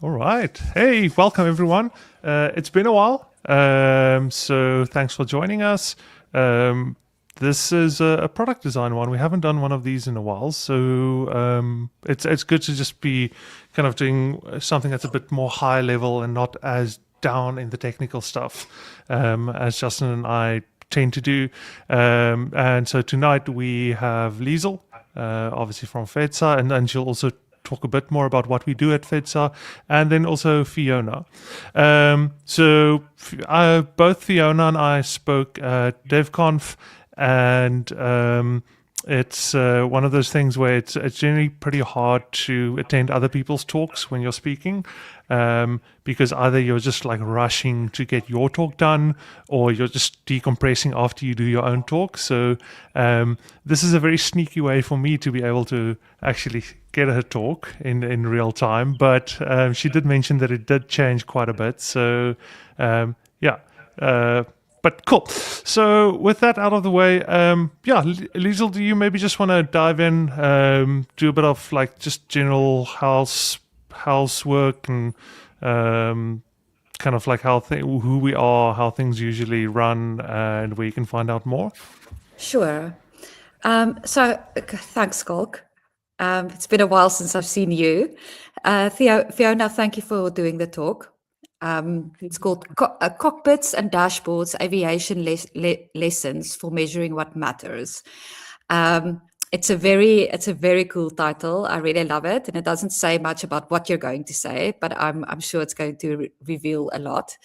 All right. Hey, welcome everyone. It's been a while, so thanks for joining us. This is a product design one. We haven't done one of these in a while, so it's good to just be kind of doing something that's a bit more high level and not as down in the technical stuff as Justin and I tend to do. And so tonight we have Liesel, obviously from FEDSA, and she'll also talk a bit more about what we do at FEDSA, and then also Fiona. So both Fiona and I spoke at DevConf, and it's one of those things where it's generally pretty hard to attend other people's talks when you're speaking, because either you're just like rushing to get your talk done, or you're just decompressing after you do your own talk. So this is a very sneaky way for me to be able to actually get her talk in real time. But she did mention that it did change quite a bit. So yeah. But cool. So with that out of the way, Liesel, do you maybe just want to dive in, do a bit of like just general housework and kind of like who we are, how things usually run, and where you can find out more? Sure. So thanks, Skulk. It's been a while since I've seen you. Fiona, thank you for doing the talk. It's called Cockpits and Dashboards, Aviation Lessons for Measuring What Matters. It's a very cool title. I really love it. And it doesn't say much about what you're going to say, but I'm sure it's going to reveal a lot.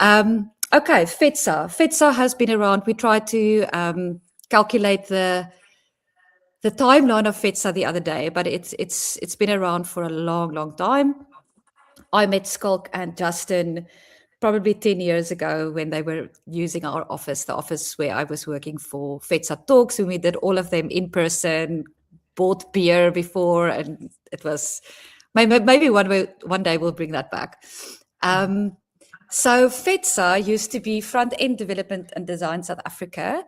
Okay, FEDSA. FEDSA has been around. We tried to calculate the timeline of FEDSA the other day, but it's been around for a long time. I met Skulk and Justin probably 10 years ago when they were using our office, the office where I was working for FEDSA Talks, and we did all of them in person, bought beer before, and it was maybe one day we'll bring that back. So FEDSA used to be Front-End Development and Design South Africa.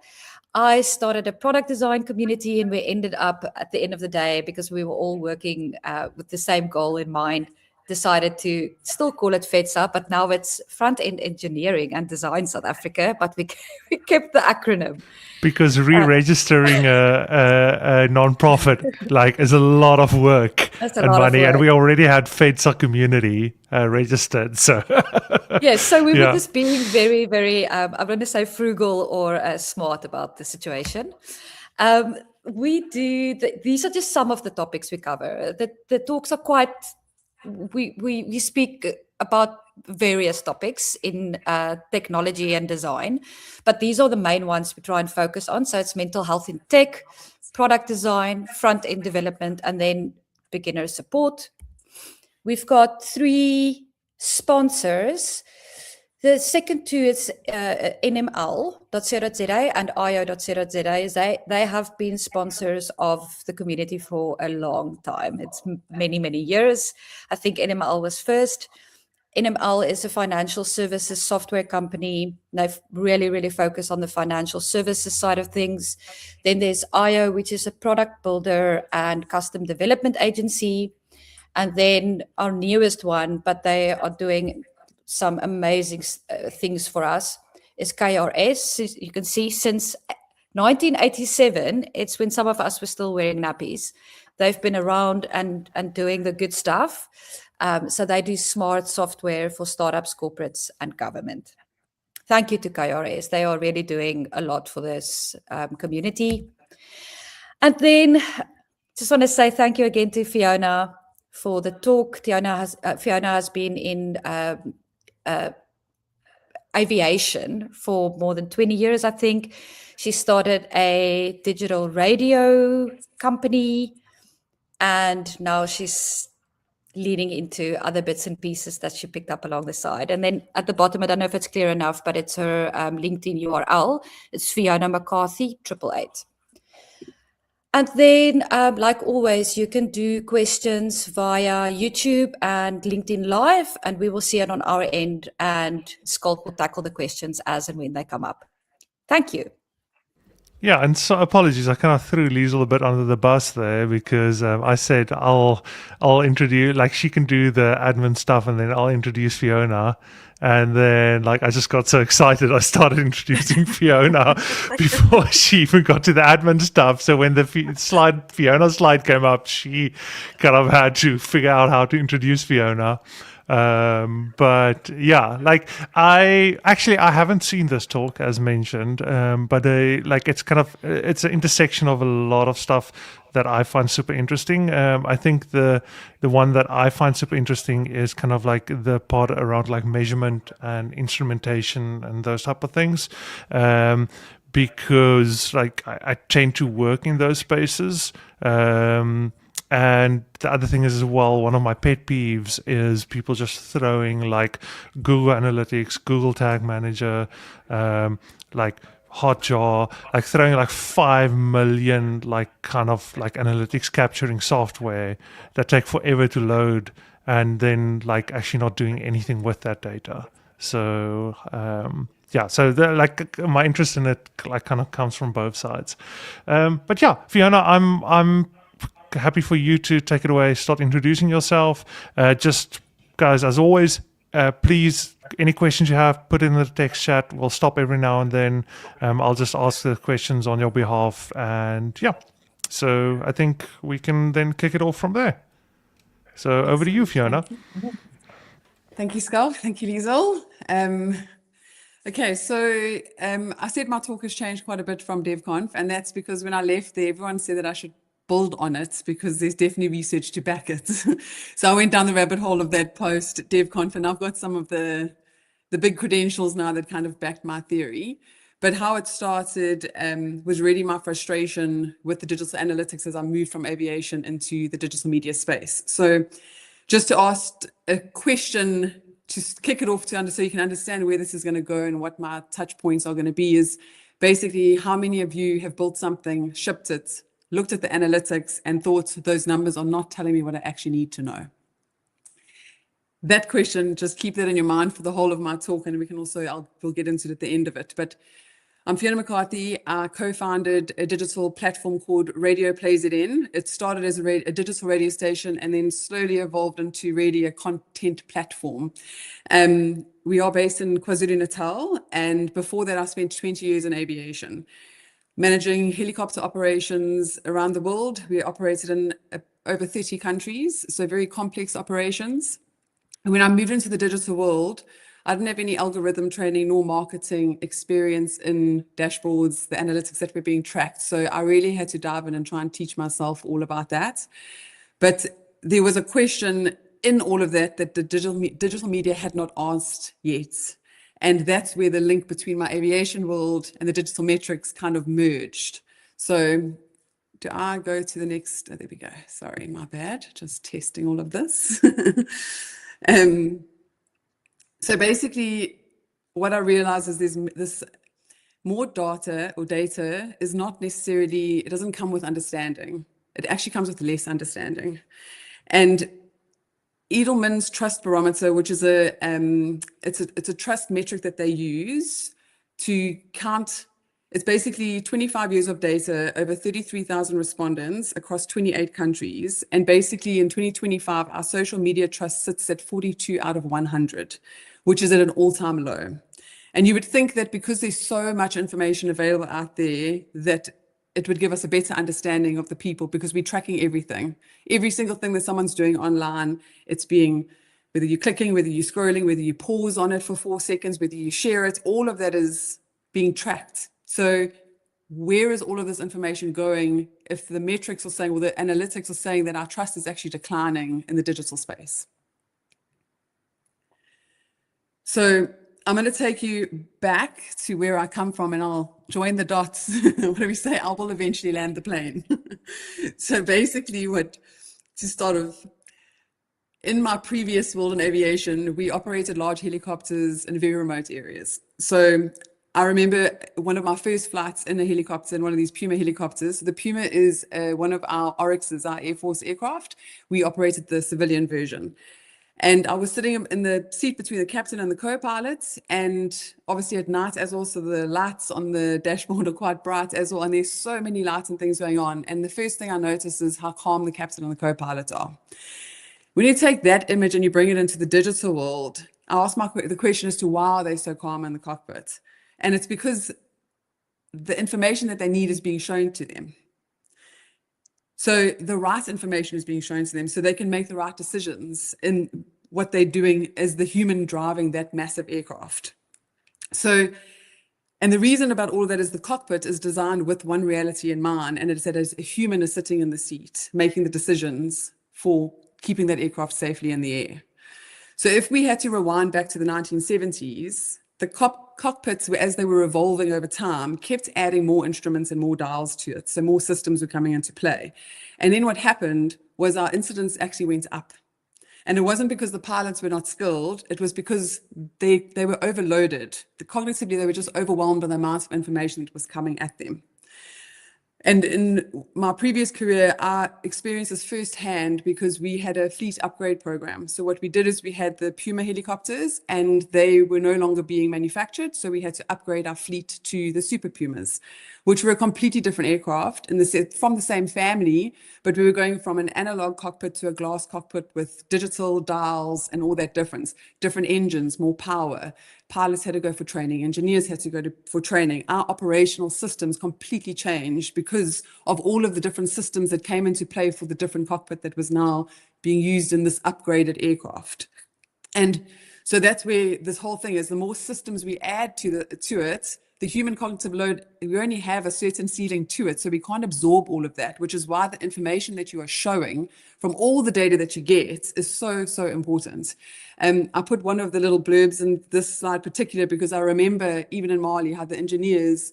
I started a product design community, and we ended up at the end of the day, because we were all working with the same goal in mind, decided to still call it FEDSA, but now it's Front-End Engineering and Design South Africa, but we kept the acronym. Because re-registering a non-profit is a lot of work and money, and we already had FEDSA community registered. So yes, so we were just being very, very, I'm going to say frugal or smart about the situation. These are just some of the topics we cover. The talks are quite. We speak about various topics in technology and design, but these are the main ones we try and focus on. So it's mental health in tech, product design, front-end development, and then beginner support. We've got 3 sponsors. The second 2 is nml.co.za and io.co.za. They have been sponsors of the community for a long time. It's many years. I think NML was first. NML is a financial services software company. They've really focused on the financial services side of things. Then there's IO, which is a product builder and custom development agency. And then our newest one, but they are doing some amazing things for us, is KRS. You can see since 1987, it's when some of us were still wearing nappies. They've been around and doing the good stuff. So they do smart software for startups, corporates, and government. Thank you to KRS. They are really doing a lot for this community. And then just want to say thank you again to Fiona for the talk. Fiona has been in aviation for more than 20 years, I think. She started a digital radio company, and now she's leading into other bits and pieces that she picked up along the side. And then at the bottom, I don't know if it's clear enough, but it's her LinkedIn URL. It's Fiona McCarthy 888. And then, like always, you can do questions via YouTube and LinkedIn Live, and we will see it on our end, and Skulk will tackle the questions as and when they come up. Thank you. Yeah, and so apologies, I kind of threw Liesel a bit under the bus there because I said I'll introduce, like, she can do the admin stuff and then I'll introduce Fiona. And then, like, I just got so excited, I started introducing Fiona before she even got to the admin stuff. So when the Fiona slide came up, she kind of had to figure out how to introduce Fiona. But yeah, like I haven't seen this talk as mentioned, but like it's an intersection of a lot of stuff that I find super interesting. I think the one that I find super interesting is kind of like the part around like measurement and instrumentation and those type of things. Because like I tend to work in those spaces. And the other thing is as well, one of my pet peeves is people just throwing like Google Analytics, Google Tag Manager, like Hotjar, like throwing like 5 million like kind of like analytics capturing software that take forever to load, and then like actually not doing anything with that data. So yeah, so like my interest in it like kind of comes from both sides. But yeah, Fiona, I'm happy for you to take it away. Start introducing yourself. Just guys, as always, please, any questions you have, put it in the text chat. We'll stop every now and then. I'll just ask the questions on your behalf, and yeah. So I think we can then kick it off from there. So over to you, Fiona. Thank you, Scott. Thank you, Liesel. Okay, so I said my talk has changed quite a bit from DevConf, and that's because when I left there, everyone said that I should build on it because there's definitely research to back it. So I went down the rabbit hole of that post DevConf, and I've got some of the big credentials now that kind of backed my theory. But how it started was really my frustration with the digital analytics as I moved from aviation into the digital media space. So just to ask a question to kick it off so you can understand where this is going to go and what my touch points are going to be is basically how many of you have built something, shipped it, looked at the analytics and thought those numbers are not telling me what I actually need to know. That question, just keep that in your mind for the whole of my talk, and we can also, we'll get into it at the end of it. But I'm Fiona McCarthy. I co-founded a digital platform called Radio Plays It In. It started as a digital radio station and then slowly evolved into really a content platform. We are based in KwaZulu-Natal, and before that I spent 20 years in aviation, managing helicopter operations around the world. We operated in over 30 countries, so very complex operations. And when I moved into the digital world, I didn't have any algorithm training nor marketing experience in dashboards, the analytics that were being tracked. So I really had to dive in and try and teach myself all about that. But there was a question in all of that the digital media had not asked yet. And that's where the link between my aviation world and the digital metrics kind of merged. So do I go to the next? Oh, there we go. Sorry, my bad. Just testing all of this. So basically, what I realize is there's this more data is not necessarily, it doesn't come with understanding. It actually comes with less understanding. And Edelman's trust barometer, which is it's a trust metric that they use to count. It's basically 25 years of data, over 33,000 respondents across 28 countries. And basically in 2025, our social media trust sits at 42 out of 100, which is at an all-time low. And you would think that because there's so much information available out there, that it would give us a better understanding of the people, because we're tracking everything. Every single thing that someone's doing online, it's being, whether you're clicking, whether you're scrolling, whether you pause on it for 4 seconds, whether you share it, all of that is being tracked. So where is all of this information going if the metrics are saying, well, the analytics are saying that our trust is actually declining in the digital space? So I'm going to take you back to where I come from and I'll join the dots. What do we say? I will eventually land the plane. So basically to start off, in my previous world in aviation, we operated large helicopters in very remote areas. So I remember one of my first flights in a helicopter, in one of these Puma helicopters. The Puma is one of our Oryxes, our Air Force aircraft. We operated the civilian version. And I was sitting in the seat between the captain and the co-pilot, and obviously at night, as also the lights on the dashboard are quite bright as well, and there's so many lights and things going on. And the first thing I noticed is how calm the captain and the co-pilot are. When you take that image and you bring it into the digital world, I asked the question as to why are they so calm in the cockpit? And it's because the information that they need is being shown to them. So the right information is being shown to them so they can make the right decisions in what they're doing as the human driving that massive aircraft. So, and the reason about all of that is the cockpit is designed with one reality in mind, and it's that as a human is sitting in the seat, making the decisions for keeping that aircraft safely in the air. So if we had to rewind back to the 1970s, the cockpits, as they were evolving over time, kept adding more instruments and more dials to it. So more systems were coming into play. And then what happened was our incidents actually went up. And it wasn't because the pilots were not skilled. It was because they were overloaded. Cognitively, they were just overwhelmed by the amount of information that was coming at them. And in my previous career, I experienced this firsthand because we had a fleet upgrade program. So what we did is we had the Puma helicopters and they were no longer being manufactured. So we had to upgrade our fleet to the Super Pumas, which were a completely different aircraft from the same family, but we were going from an analog cockpit to a glass cockpit with digital dials and all that difference, different engines, more power. Pilots had to go for training, engineers had to go for training. Our operational systems completely changed because of all of the different systems that came into play for the different cockpit that was now being used in this upgraded aircraft. And so that's where this whole thing is. The more systems we add to it, the human cognitive load, we only have a certain ceiling to it, so we can't absorb all of that, which is why the information that you are showing from all the data that you get is so, so important. I put one of the little blurbs in this slide particular because I remember even in Mali how the engineers,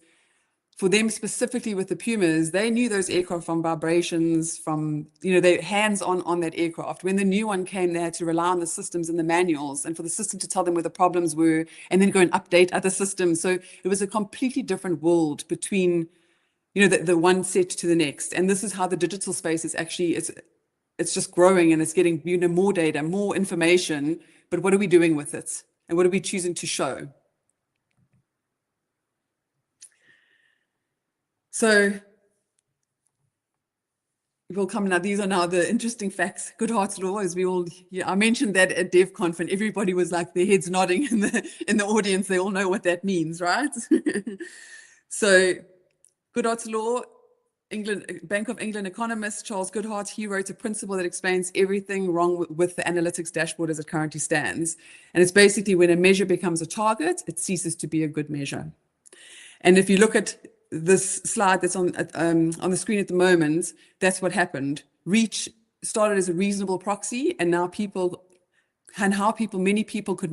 for them specifically with the Pumas, they knew those aircraft from vibrations, from, their hands-on on that aircraft. When the new one came, they had to rely on the systems and the manuals and for the system to tell them where the problems were and then go and update other systems. So it was a completely different world between, the one set to the next. And this is how the digital space is actually, it's just growing and it's getting, more data, more information, but what are we doing with it? And what are we choosing to show? So we'll come now. These are now the interesting facts. Goodhart's law, as I mentioned that at DevConf, and everybody was like their heads nodding in the audience. They all know what that means, right? So Goodhart's law, Bank of England economist Charles Goodhart, he wrote a principle that explains everything wrong with the analytics dashboard as it currently stands. And it's basically when a measure becomes a target, it ceases to be a good measure. And if you look at this slide that's on the screen at the moment, that's what happened. Reach started as a reasonable proxy, and now many people could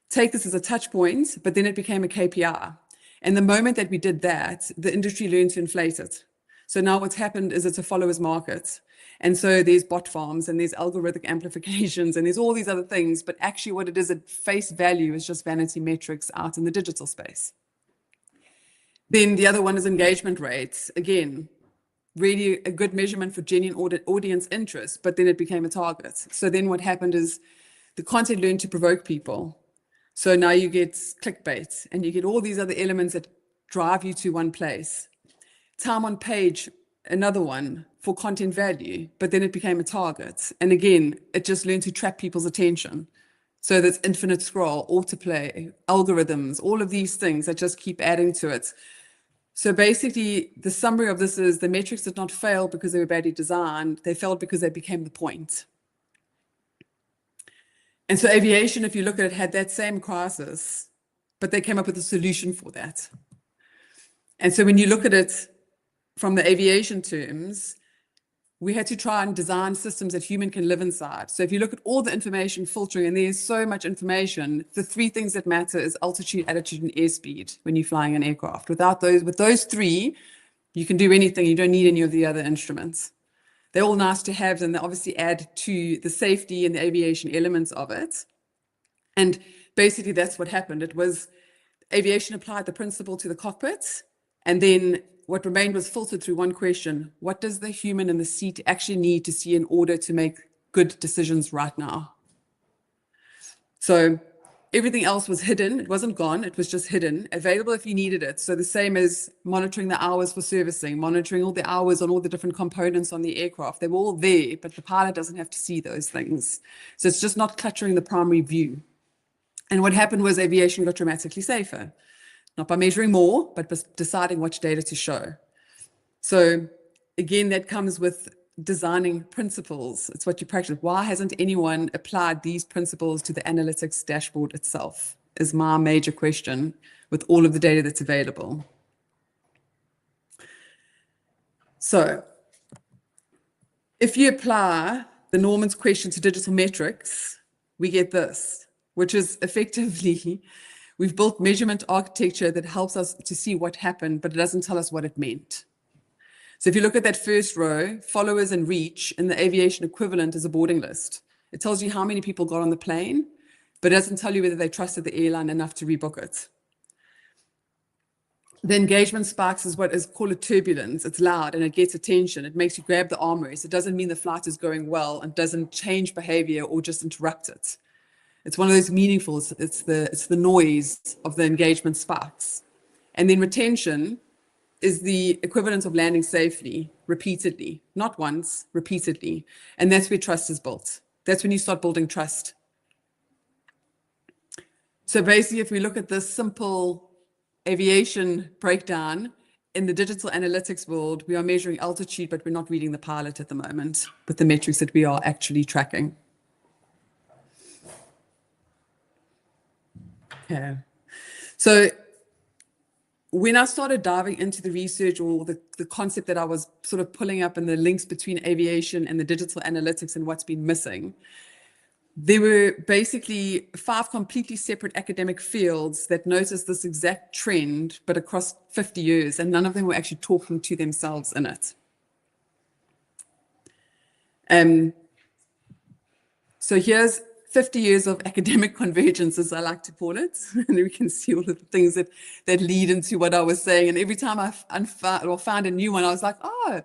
take this as a touch point, but then it became a KPI. And the moment that we did that, the industry learned to inflate it. So now what's happened is it's a follower's market. And so there's bot farms and there's algorithmic amplifications and there's all these other things, but actually what it is at face value is just vanity metrics out in the digital space. Then the other one is engagement rates. Again, really a good measurement for genuine audience interest, but then it became a target. So then what happened is the content learned to provoke people. So now you get clickbait and you get all these other elements that drive you to one place. Time on page, another one for content value, but then it became a target. And again, it just learned to trap people's attention. So there's infinite scroll, autoplay, algorithms, all of these things that just keep adding to it. So basically, the summary of this is the metrics did not fail because they were badly designed. They failed because they became the point. And so aviation, if you look at it, had that same crisis, but they came up with a solution for that. And so when you look at it from the aviation terms, we had to try and design systems that human can live inside. So if you look at all the information filtering, and there's so much information, the three things that matter is altitude, attitude, and airspeed when you're flying an aircraft. With those three, you can do anything. You don't need any of the other instruments. They're all nice to have, and they obviously add to the safety and the aviation elements of it. And basically that's what happened. It was aviation applied the principle to the cockpits, and then what remained was filtered through one question: what does the human in the seat actually need to see in order to make good decisions right now. So everything else was hidden. It wasn't gone. It was just hidden, available if you needed it. So the same as monitoring the hours for servicing, monitoring all the hours on all the different components on the aircraft. They were all there, but the pilot doesn't have to see those things. So it's just not cluttering the primary view. And what happened was aviation got dramatically safer, not by measuring more, but by deciding which data to show. So again, that comes with designing principles. It's what you practice. Why hasn't anyone applied these principles to the analytics dashboard itself is my major question with all of the data that's available. So if you apply the Norman's question to digital metrics, we get this, which is effectively, we've built measurement architecture that helps us to see what happened, but it doesn't tell us what it meant. So if you look at that first row, followers and reach in the aviation equivalent is a boarding list. It tells you how many people got on the plane, but it doesn't tell you whether they trusted the airline enough to rebook it. The engagement spikes is what is called a turbulence. It's loud and it gets attention. It makes you grab the armrest. It doesn't mean the flight is going well and doesn't change behavior or just interrupt it. It's one of those meaningful, it's the noise of the engagement spikes. And then retention is the equivalent of landing safely, repeatedly, not once, repeatedly. And that's where trust is built. That's when you start building trust. So basically, if we look at this simple aviation breakdown, in the digital analytics world, we are measuring altitude, but we're not reading the pilot at the moment with the metrics that we are actually tracking. Okay. So when I started diving into the research or the concept that I was sort of pulling up and the links between aviation and the digital analytics and what's been missing, there were basically 5 completely separate academic fields that noticed this exact trend, but across 50 years, and none of them were actually talking to themselves in it. So here's 50 years of academic convergence, as I like to call it. And we can see all of the things that lead into what I was saying. And every time I found a new one, I was like, oh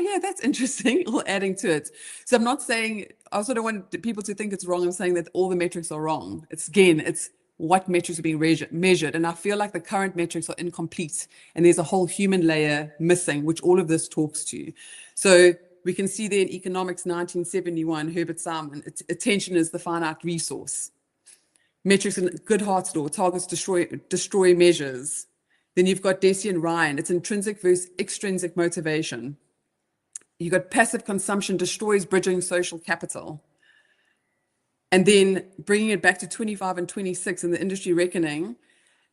yeah, that's interesting, or adding to it. So I'm not saying, I also don't want people to think it's wrong. I'm saying that all the metrics are wrong. It's what metrics are being measured. And I feel like the current metrics are incomplete. And there's a whole human layer missing, which all of this talks to. So we can see there in economics, 1971, Herbert Simon, attention is the finite resource. Metrics in Goodhart's law, targets destroy measures. Then you've got Deci and Ryan, it's intrinsic versus extrinsic motivation. You've got passive consumption destroys bridging social capital. And then bringing it back to 25 and 26 in the industry reckoning,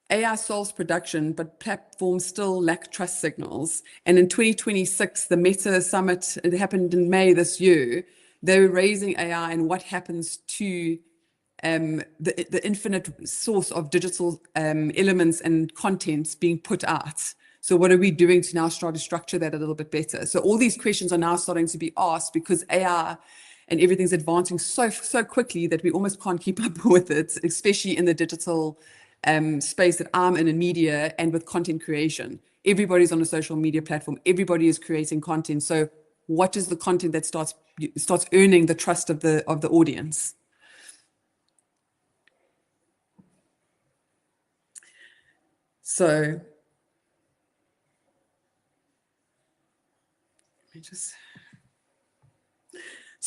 AI solves production, but platforms still lack trust signals. And in 2026, the Meta Summit, it happened in May this year, they were raising AI and what happens to the infinite source of digital elements and contents being put out. So what are we doing to now start to structure that a little bit better? So all these questions are now starting to be asked because AI and everything's advancing so quickly that we almost can't keep up with it, especially in the digital space that I'm in media and with content creation. Everybody's on a social media platform. Everybody is creating content. So what is the content that starts earning the trust of the audience? So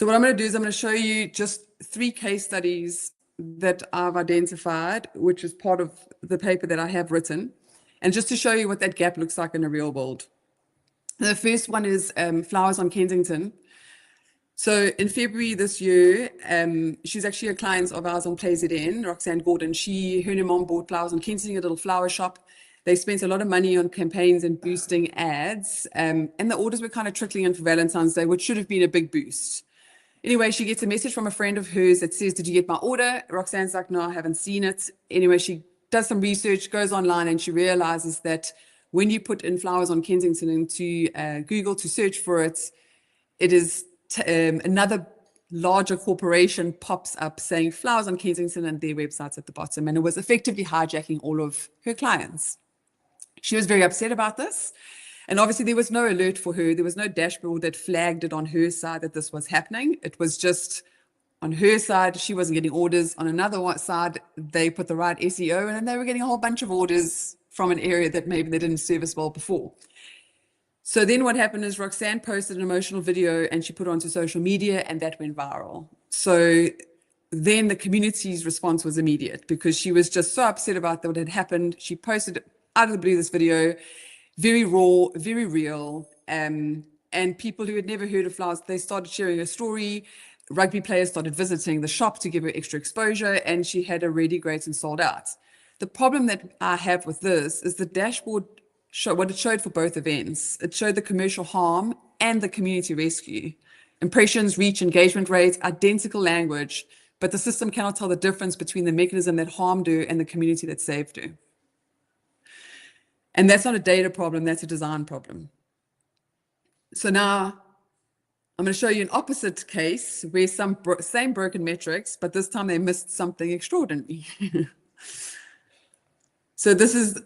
what I'm going to do is I'm going to show you just 3 case studies that I've identified, which is part of the paper that I have written, and just to show you what that gap looks like in the real world. The first one is Flowers on Kensington. So in February this year, she's actually a client of ours on PlayZN, Roxanne Gordon. Her and her mom bought Flowers on Kensington, a little flower shop. They spent a lot of money on campaigns and boosting ads, and the orders were kind of trickling in for Valentine's Day, which should have been a big boost. Anyway, she gets a message from a friend of hers that says, did you get my order? Roxanne's like, no, I haven't seen it. Anyway, she does some research, goes online, and she realizes that when you put in Flowers on Kensington into Google to search for it, it is another larger corporation pops up saying Flowers on Kensington and their websites at the bottom. And it was effectively hijacking all of her clients. She was very upset about this. And obviously there was no alert for her. There was no dashboard that flagged it on her side that this was happening. It was just on her side, she wasn't getting orders. On another side, they put the right SEO, and then they were getting a whole bunch of orders from an area that maybe they didn't service well before. So then what happened is Roxanne posted an emotional video and she put it onto social media, and that went viral. So then the community's response was immediate because she was just so upset about what had happened. She posted out of the blue this video, very raw, very real. And people who had never heard of flowers, they started sharing her story. Rugby players started visiting the shop to give her extra exposure, and she had already great and sold out. The problem that I have with this is the dashboard showed what it showed for both events. It showed the commercial harm and the community rescue. Impressions, reach, engagement rates, identical language, but the system cannot tell the difference between the mechanism that harmed her and the community that saved her. And that's not a data problem, that's a design problem. So now I'm going to show you an opposite case where same broken metrics, but this time they missed something extraordinary. So this is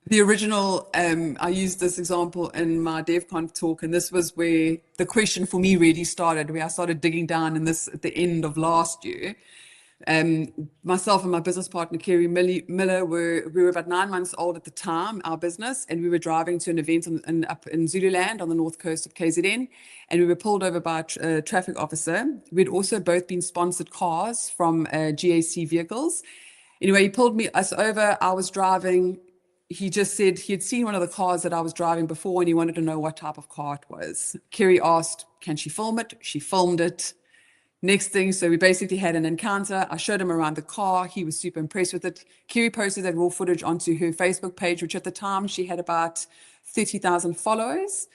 the original, I used this example in my DevConf talk, and this was where the question for me really started, where I started digging down in this at the end of last year. Myself and my business partner, Kerry Miller, we were about 9 months old at the time, our business, and we were driving to an event up in Zululand on the north coast of KZN, and we were pulled over by a traffic officer. We'd also both been sponsored cars from GAC vehicles. Anyway, he pulled us over. I was driving. He just said he had seen one of the cars that I was driving before, and he wanted to know what type of car it was. Kerry asked, can she film it? She filmed it. Next thing, so we basically had an encounter. I showed him around the car. He was super impressed with it. Kerry posted that raw footage onto her Facebook page, which at the time she had about 30,000 followers.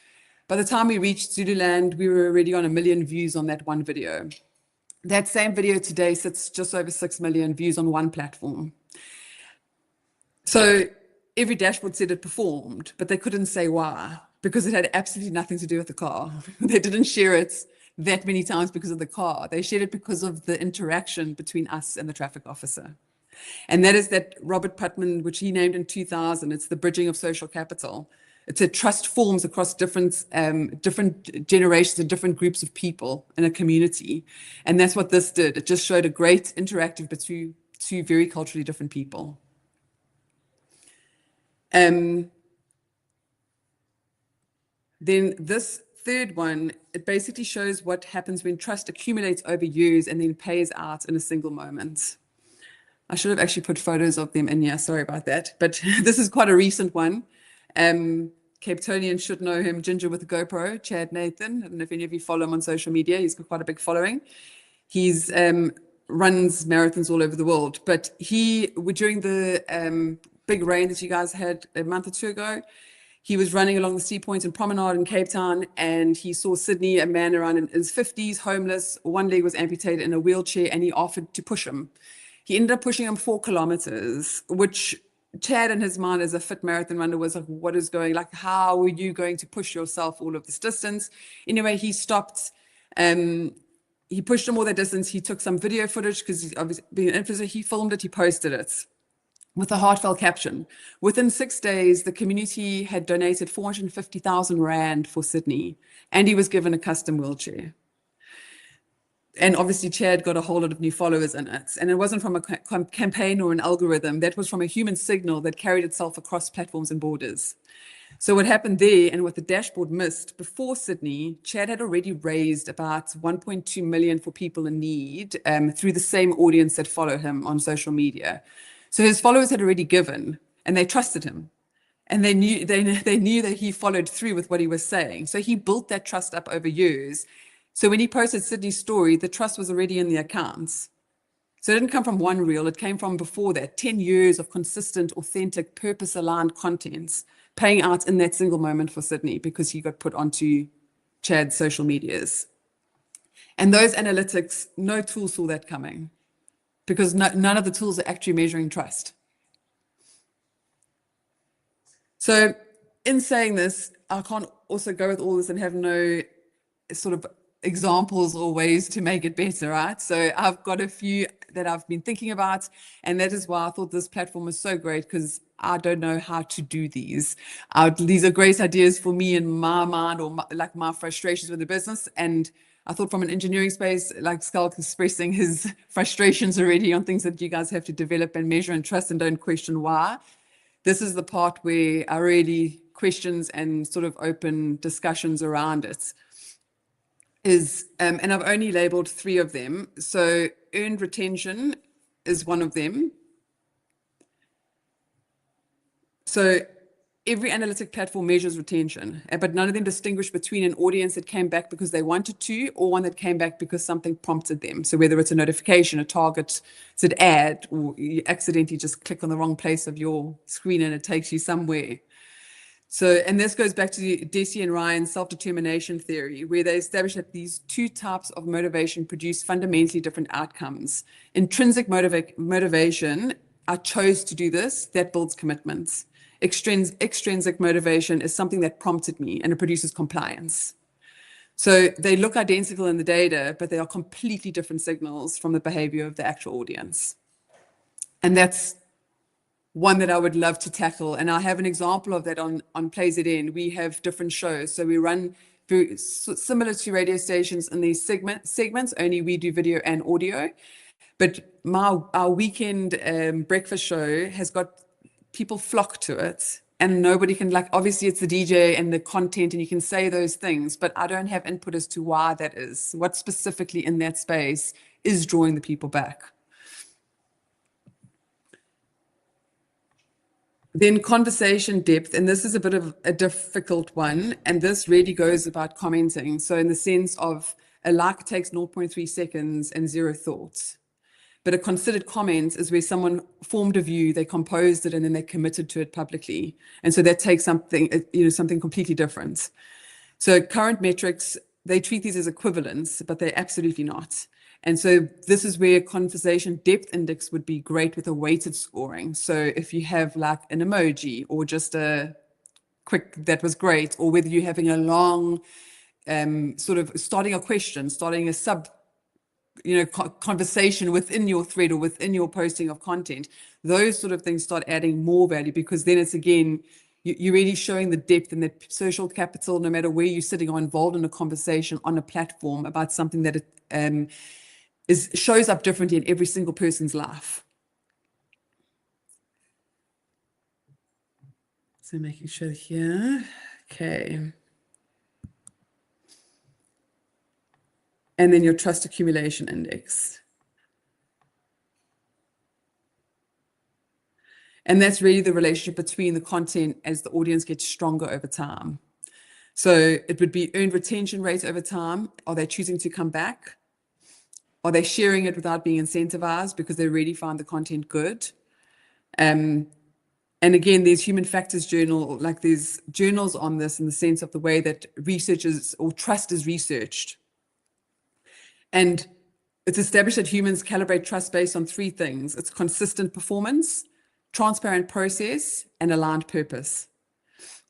By the time we reached Zululand, we were already on 1 million views on that one video. That same video today sits just over 6 million views on one platform. So every dashboard said it performed, but they couldn't say why, because it had absolutely nothing to do with the car. They didn't share it that many times because of the car. They shared it because of the interaction between us and the traffic officer. And that is that Robert Putnam, which he named in 2000, it's the bridging of social capital. It's a trust forms across different generations and different groups of people in a community. And that's what this did. It just showed a great interactive between two very culturally different people. Then this third one, it basically shows what happens when trust accumulates over years and then pays out in a single moment. I should have actually put photos of them in here. Sorry about that. But this is quite a recent one. Cape Tonians should know him, Ginger with a GoPro, Chad Nathan. I don't know if any of you follow him on social media. He's got quite a big following. He's runs marathons all over the world. But during the big rain that you guys had a month or two ago, he was running along the Sea Point and Promenade in Cape Town, and he saw Sydney, a man around in his 50s, homeless. One leg was amputated in a wheelchair, and he offered to push him. He ended up pushing him 4 kilometers, which Chad in his mind as a fit marathon runner was like, what is going, like, how are you going to push yourself all of this distance? Anyway, he stopped. He pushed him all that distance. He took some video footage because he's obviously being an influencer. He filmed it, he posted it with a heartfelt caption. Within 6 days, the community had donated 450,000 Rand for Sydney, and he was given a custom wheelchair. And obviously, Chad got a whole lot of new followers in it. And it wasn't from a campaign or an algorithm. That was from a human signal that carried itself across platforms and borders. So what happened there, and what the dashboard missed, before Sydney, Chad had already raised about 1.2 million for people in need through the same audience that follow him on social media. So his followers had already given, and they trusted him. And they knew that he followed through with what he was saying. So he built that trust up over years. So when he posted Sydney's story, the trust was already in the accounts. So it didn't come from one reel. It came from before that, 10 years of consistent, authentic, purpose-aligned contents paying out in that single moment for Sydney because he got put onto Chad's social medias. And those analytics, no tool saw that coming because none of the tools are actually measuring trust. So in saying this, I can't also go with all this and have no sort of examples or ways to make it better, right? So I've got a few that I've been thinking about. And that is why I thought this platform was so great, because I don't know how to do these. These are great ideas for me in my mind, or my frustrations with the business. And I thought from an engineering space, like Skulk expressing his frustrations already on things that you guys have to develop and measure and trust and don't question why. This is the part where I really questions and sort of open discussions around it. And I've only labeled 3 of them. So earned retention is one of them. So every analytic platform measures retention, but none of them distinguish between an audience that came back because they wanted to, or one that came back because something prompted them. So whether it's a notification, a target, it's an ad, or you accidentally just click on the wrong place of your screen and it takes you somewhere. So, and this goes back to Deci and Ryan's self-determination theory, where they established that these 2 types of motivation produce fundamentally different outcomes. Intrinsic motivation, I chose to do this, that builds commitments. Extrinsic motivation is something that prompted me, and it produces compliance. So they look identical in the data, but they are completely different signals from the behavior of the actual audience. And that's one that I would love to tackle. And I have an example of that on PlayZN. We have different shows. So we run through, similar to radio stations in these segments, only we do video and audio. But our weekend breakfast show has got people flock to it, and nobody can, like, obviously it's the DJ and the content and you can say those things, but I don't have input as to why that is. What specifically in that space is drawing the people back? Then conversation depth, and this is a bit of a difficult one, and this really goes about commenting. So in the sense of a like takes 0.3 seconds and 0 thoughts. But a considered comment is where someone formed a view, they composed it, and then they committed to it publicly. And so that takes something, something completely different. So current metrics, they treat these as equivalents, but they're absolutely not. And so this is where conversation depth index would be great with a weighted scoring. So if you have like an emoji or just a quick, that was great, or whether you're having a long sort of starting a question, starting a conversation within your thread or within your posting of content, those sort of things start adding more value, because then it's, again, you're really showing the depth and the social capital, no matter where you're sitting or involved in a conversation on a platform about something that it shows up differently in every single person's life. So making sure here, okay. And then your trust accumulation index. And that's really the relationship between the content as the audience gets stronger over time. So it would be earned retention rate over time. Are they choosing to come back? Are they sharing it without being incentivized because they really find the content good? And again, there's human factors journal, like there's journals on this in the sense of the way that research is, or trust is researched. And it's established that humans calibrate trust based on 3 things. It's consistent performance, transparent process, and aligned purpose.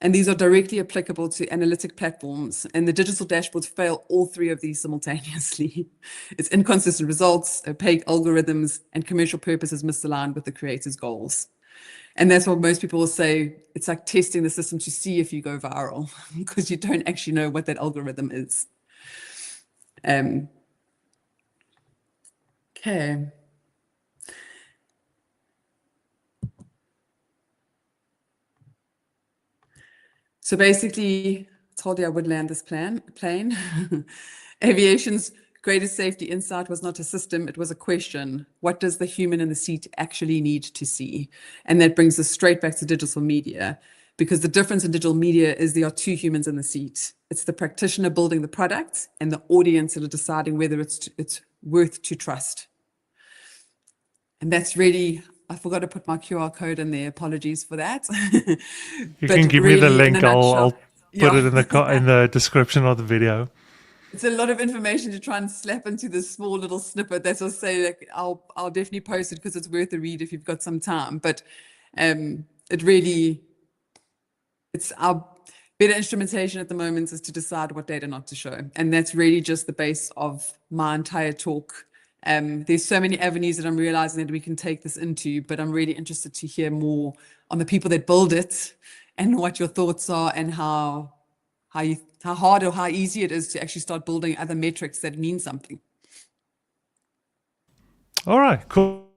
And these are directly applicable to analytic platforms, and the digital dashboards fail all 3 of these simultaneously. It's inconsistent results, opaque algorithms, and commercial purposes misaligned with the creator's goals. And that's what most people will say. It's like testing the system to see if you go viral, because you don't actually know what that algorithm is. Okay. So basically, I told you I would land this plane. Aviation's greatest safety insight was not a system, it was a question. What does the human in the seat actually need to see? And that brings us straight back to digital media, because the difference in digital media is there are 2 humans in the seat. It's the practitioner building the product and the audience that are deciding whether it's worth to trust. And that's really, I forgot to put my QR code in there. Apologies for that. You can give me the link. I'll put it in the in the description of the video. It's a lot of information to try and slap into this small little snippet. That's what I say, like, I'll definitely post it because it's worth a read if you've got some time. But it really, it's our better instrumentation at the moment is to decide what data not to show. And that's really just the base of my entire talk There's so many avenues that I'm realizing that we can take this into, but I'm really interested to hear more on the people that build it and what your thoughts are and how hard or how easy it is to actually start building other metrics that mean something. All right, cool.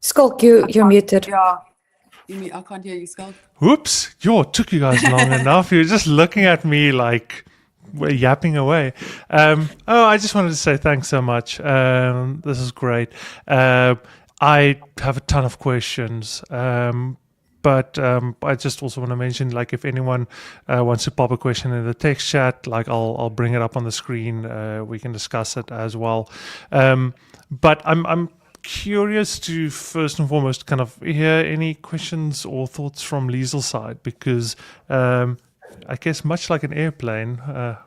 Skulk, you're muted. Yeah. I can't hear you, Skull. Whoops, took you guys long enough. You're just looking at me like we're yapping away. I just wanted to say thanks so much. This is great. I have a ton of questions. But I just also want to mention, like, if anyone wants to pop a question in the text chat, like, I'll bring it up on the screen. We can discuss it as well. But I'm curious to first and foremost kind of hear any questions or thoughts from Liesel's side, because I guess much like an airplane,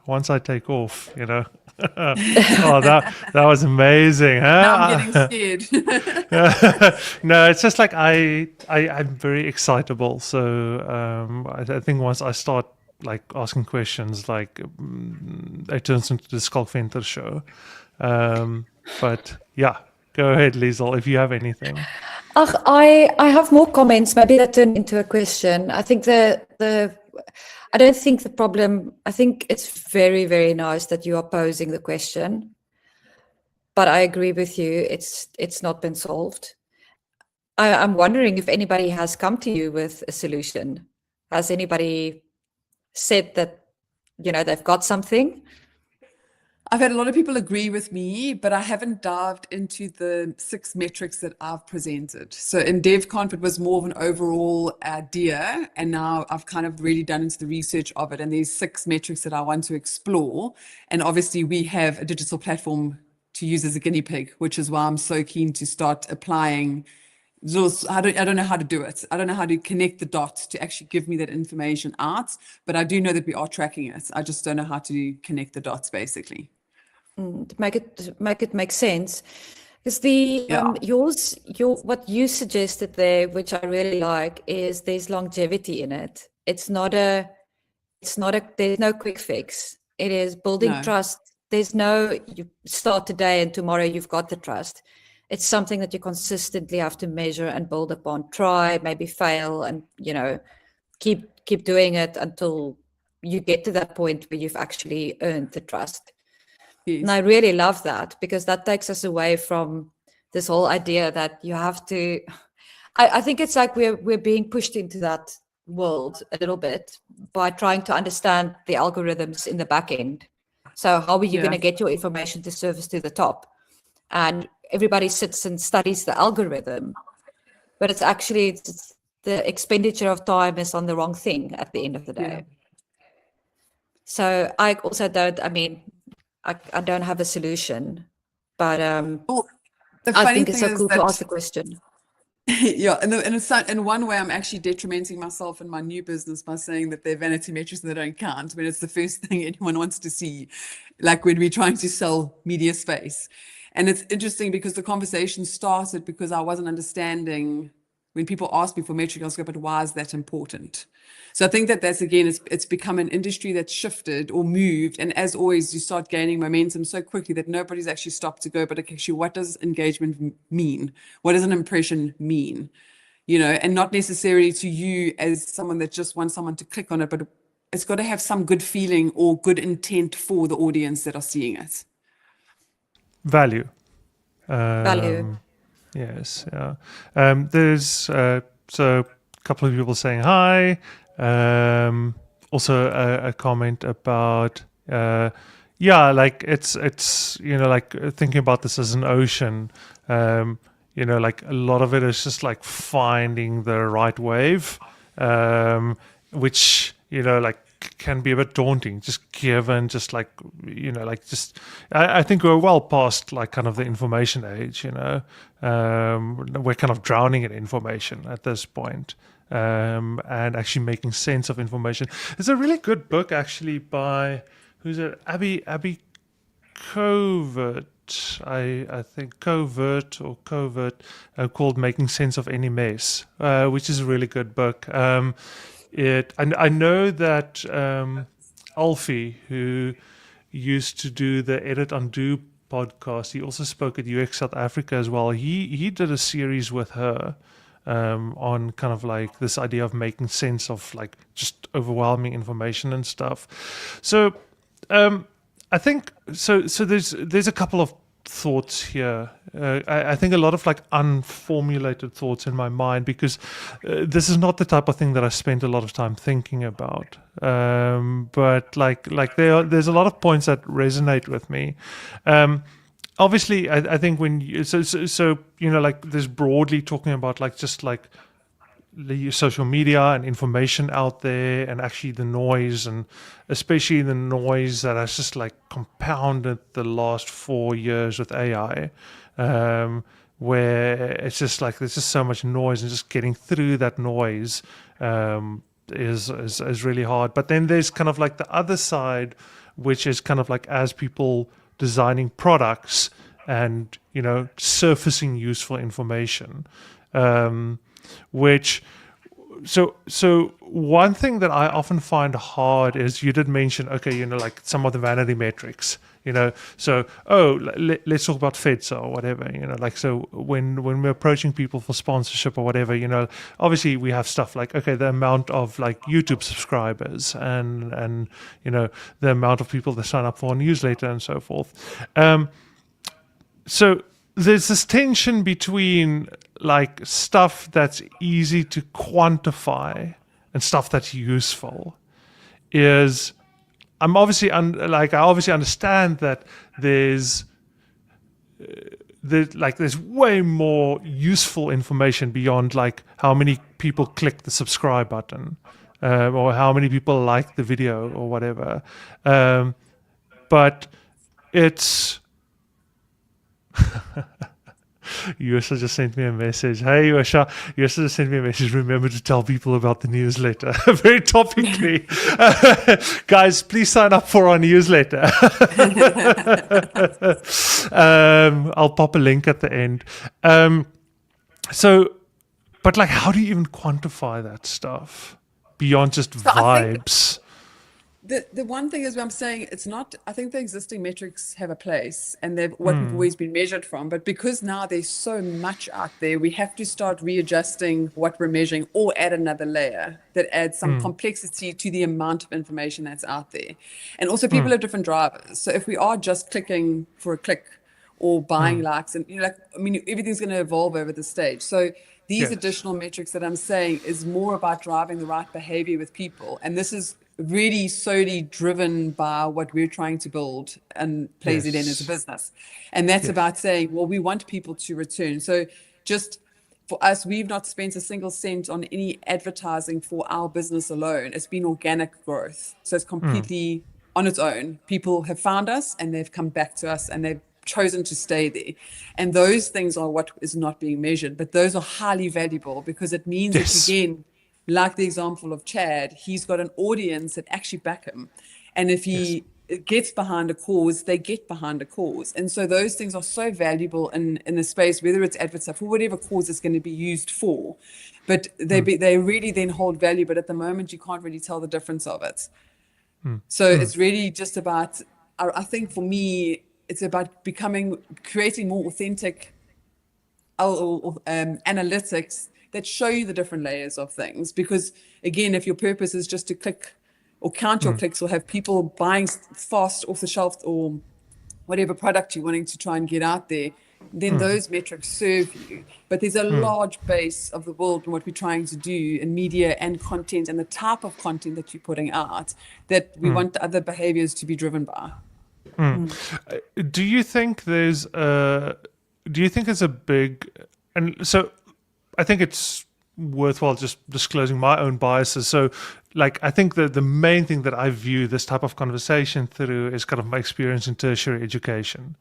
once I take off, oh, that was amazing, huh? Now I'm getting scared. No, it's just like I'm very excitable. So I think once I start like asking questions, like it turns into the Skulk Venter show. But yeah, go ahead, Liesel, if you have anything. I have more comments. Maybe that turned into a question. I think I don't think the problem. I think it's very, very nice that you are posing the question, but I agree with you. It's not been solved. I'm wondering if anybody has come to you with a solution. Has anybody said that they've got something? I've had a lot of people agree with me, but I haven't dived into the 6 metrics that I've presented. So in DevConf, it was more of an overall idea, and now I've kind of really done into the research of it, and there's 6 metrics that I want to explore. And obviously we have a digital platform to use as a guinea pig, which is why I'm so keen to start applying those. I don't know how to do it. I don't know how to connect the dots to actually give me that information out, but I do know that we are tracking it. I just don't know how to connect the dots, basically. To make it make sense, because what you suggested there, which I really like, is there's longevity in it. There's no quick fix. It is building trust. There's no, you start today and tomorrow you've got the trust. It's something that you consistently have to measure and build upon, try, maybe fail, and keep doing it until you get to that point where you've actually earned the trust. Yes. And I really love that, because that takes us away from this whole idea that you have to. I think it's like we're being pushed into that world a little bit by trying to understand the algorithms in the back end. So how are you going to get your information to surface to the top? And everybody sits and studies the algorithm, but it's actually the expenditure of time is on the wrong thing at the end of the day. So I also don't. I mean, I don't have a solution, but I think it's so cool to ask the question. Yeah, and in one way, I'm actually detrimenting myself in my new business by saying that they're vanity metrics and they don't count. I mean, it's the first thing anyone wants to see, like when we're trying to sell media space. And it's interesting because the conversation started because I wasn't understanding when people ask me for metrics, I was going, but why is that important? So I think that's, again, it's become an industry that's shifted or moved. And as always, you start gaining momentum so quickly that nobody's actually stopped to go, but actually, what does engagement mean? What does an impression mean? And not necessarily to you as someone that just wants someone to click on it, but it's got to have some good feeling or good intent for the audience that are seeing it. Value. Value. Yes. Yeah. There's so a couple of people saying hi. Also a comment about like it's like thinking about this as an ocean. Like a lot of it is just like finding the right wave, which like can be a bit daunting, just given just like I think we're well past like kind of the information age. We're kind of drowning in information at this point. And actually making sense of information. There's a really good book actually by who's it? Abby Covert. I think Covert called Making Sense of Any Mess, which is a really good book. I know that Alfie, who used to do the Edit Undo podcast. He also spoke at UX South Africa as well. He did a series with her on kind of like this idea of making sense of like just overwhelming information and stuff. So I think so. There's a couple of thoughts here. I think a lot of like unformulated thoughts in my mind, because this is not the type of thing that I spent a lot of time thinking about. But there's a lot of points that resonate with me. Obviously, I think when you, so you know, like there's broadly talking about like just like the social media and information out there, and actually the noise, and especially the noise that has just like compounded the last 4 years with AI, where it's just like there's just so much noise, and just getting through that noise is really hard. But then there's kind of like the other side, which is kind of like as people designing products and, you know, surfacing useful information. So one thing that I often find hard is, you did mention, okay, you know, like some of the vanity metrics, you know, so, let's talk about FEDSA or whatever, you know, like, so when we're approaching people for sponsorship or whatever, you know, obviously we have stuff like, okay, the amount of like YouTube subscribers and, you know, the amount of people that sign up for a newsletter and so forth. So there's this tension between like stuff that's easy to quantify and stuff that's useful. I obviously understand that there's way more useful information beyond like how many people click the subscribe button, or how many people like the video or whatever. But it's Yosha just sent me a message. Hey, Yosha just sent me a message. Remember to tell people about the newsletter. Very topically. Guys, please sign up for our newsletter. I'll pop a link at the end. But like, how do you even quantify that stuff beyond just vibes? The one thing is what I'm saying, it's not, I think the existing metrics have a place, and they've what we've always been measured from. But because now there's so much out there, we have to start readjusting what we're measuring, or add another layer that adds some complexity to the amount of information that's out there. And also people have different drivers. So if we are just clicking for a click or buying likes, and you know, like, I mean, everything's going to evolve over the stage. So these additional metrics that I'm saying is more about driving the right behavior with people. And this is really solely driven by what we're trying to build and plays it in as a business. And that's about saying, well, we want people to return. So just for us, we've not spent a single cent on any advertising for our business alone. It's been organic growth. So it's completely on its own. People have found us and they've come back to us and they've chosen to stay there. And those things are what is not being measured, but those are highly valuable, because it means that, again, like the example of Chad, he's got an audience that actually back him. And if he gets behind a cause, they get behind a cause. And so those things are so valuable in the space, whether it's advertising for whatever cause it's going to be used for. But they really then hold value. But at the moment, you can't really tell the difference of it. So it's really just about, I think for me, it's about creating more authentic analytics that show you the different layers of things. Because again, if your purpose is just to click or count your clicks, or have people buying fast off the shelf or whatever product you're wanting to try and get out there, then those metrics serve you. But there's a large base of the world and what we're trying to do in media and content, and the type of content that you're putting out, that we want the other behaviors to be driven by. Do you think there's a big, and so I think it's worthwhile just disclosing my own biases. So like, I think that the main thing that I view this type of conversation through is kind of my experience in tertiary education,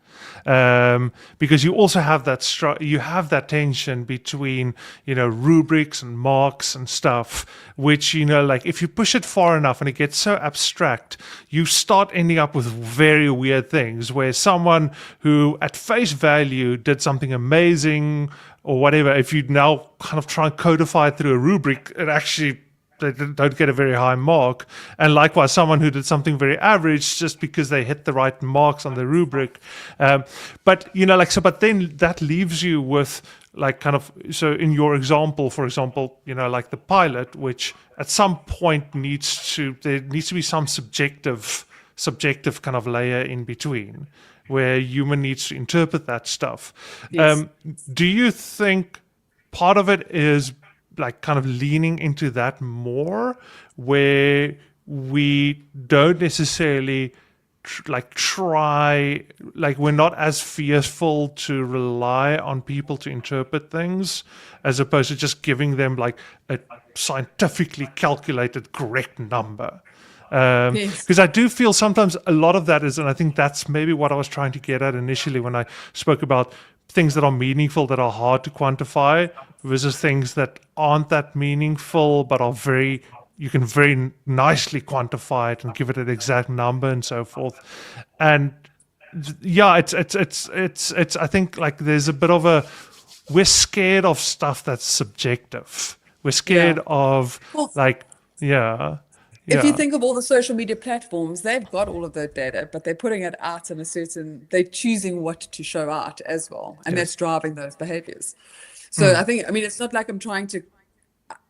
because you also have that tension between, you know, rubrics and marks and stuff, which, you know, like if you push it far enough and it gets so abstract, you start ending up with very weird things, where someone who at face value did something amazing or whatever, if you now kind of try and codify it through a rubric, it actually they don't get a very high mark, and likewise someone who did something very average just because they hit the right marks on the rubric. But but then that leaves you with like kind of, so in your example, for example, like the pilot, which at some point there needs to be some subjective kind of layer in between where human needs to interpret that stuff. Yes. Do you think part of it is like kind of leaning into that more, where we don't necessarily we're not as fearful to rely on people to interpret things, as opposed to just giving them like a scientifically calculated correct number? Because I do feel sometimes a lot of that is, and I think that's maybe what I was trying to get at initially when I spoke about things that are meaningful that are hard to quantify versus things that aren't that meaningful but are you can very nicely quantify it and give it an exact number and so forth. And yeah, it's I think like there's a bit of we're scared of stuff that's subjective. We're scared of If you think of all the social media platforms, they've got all of that data, but they're putting it out in they're choosing what to show out as well. And that's driving those behaviors. So I mean, it's not like I'm trying to,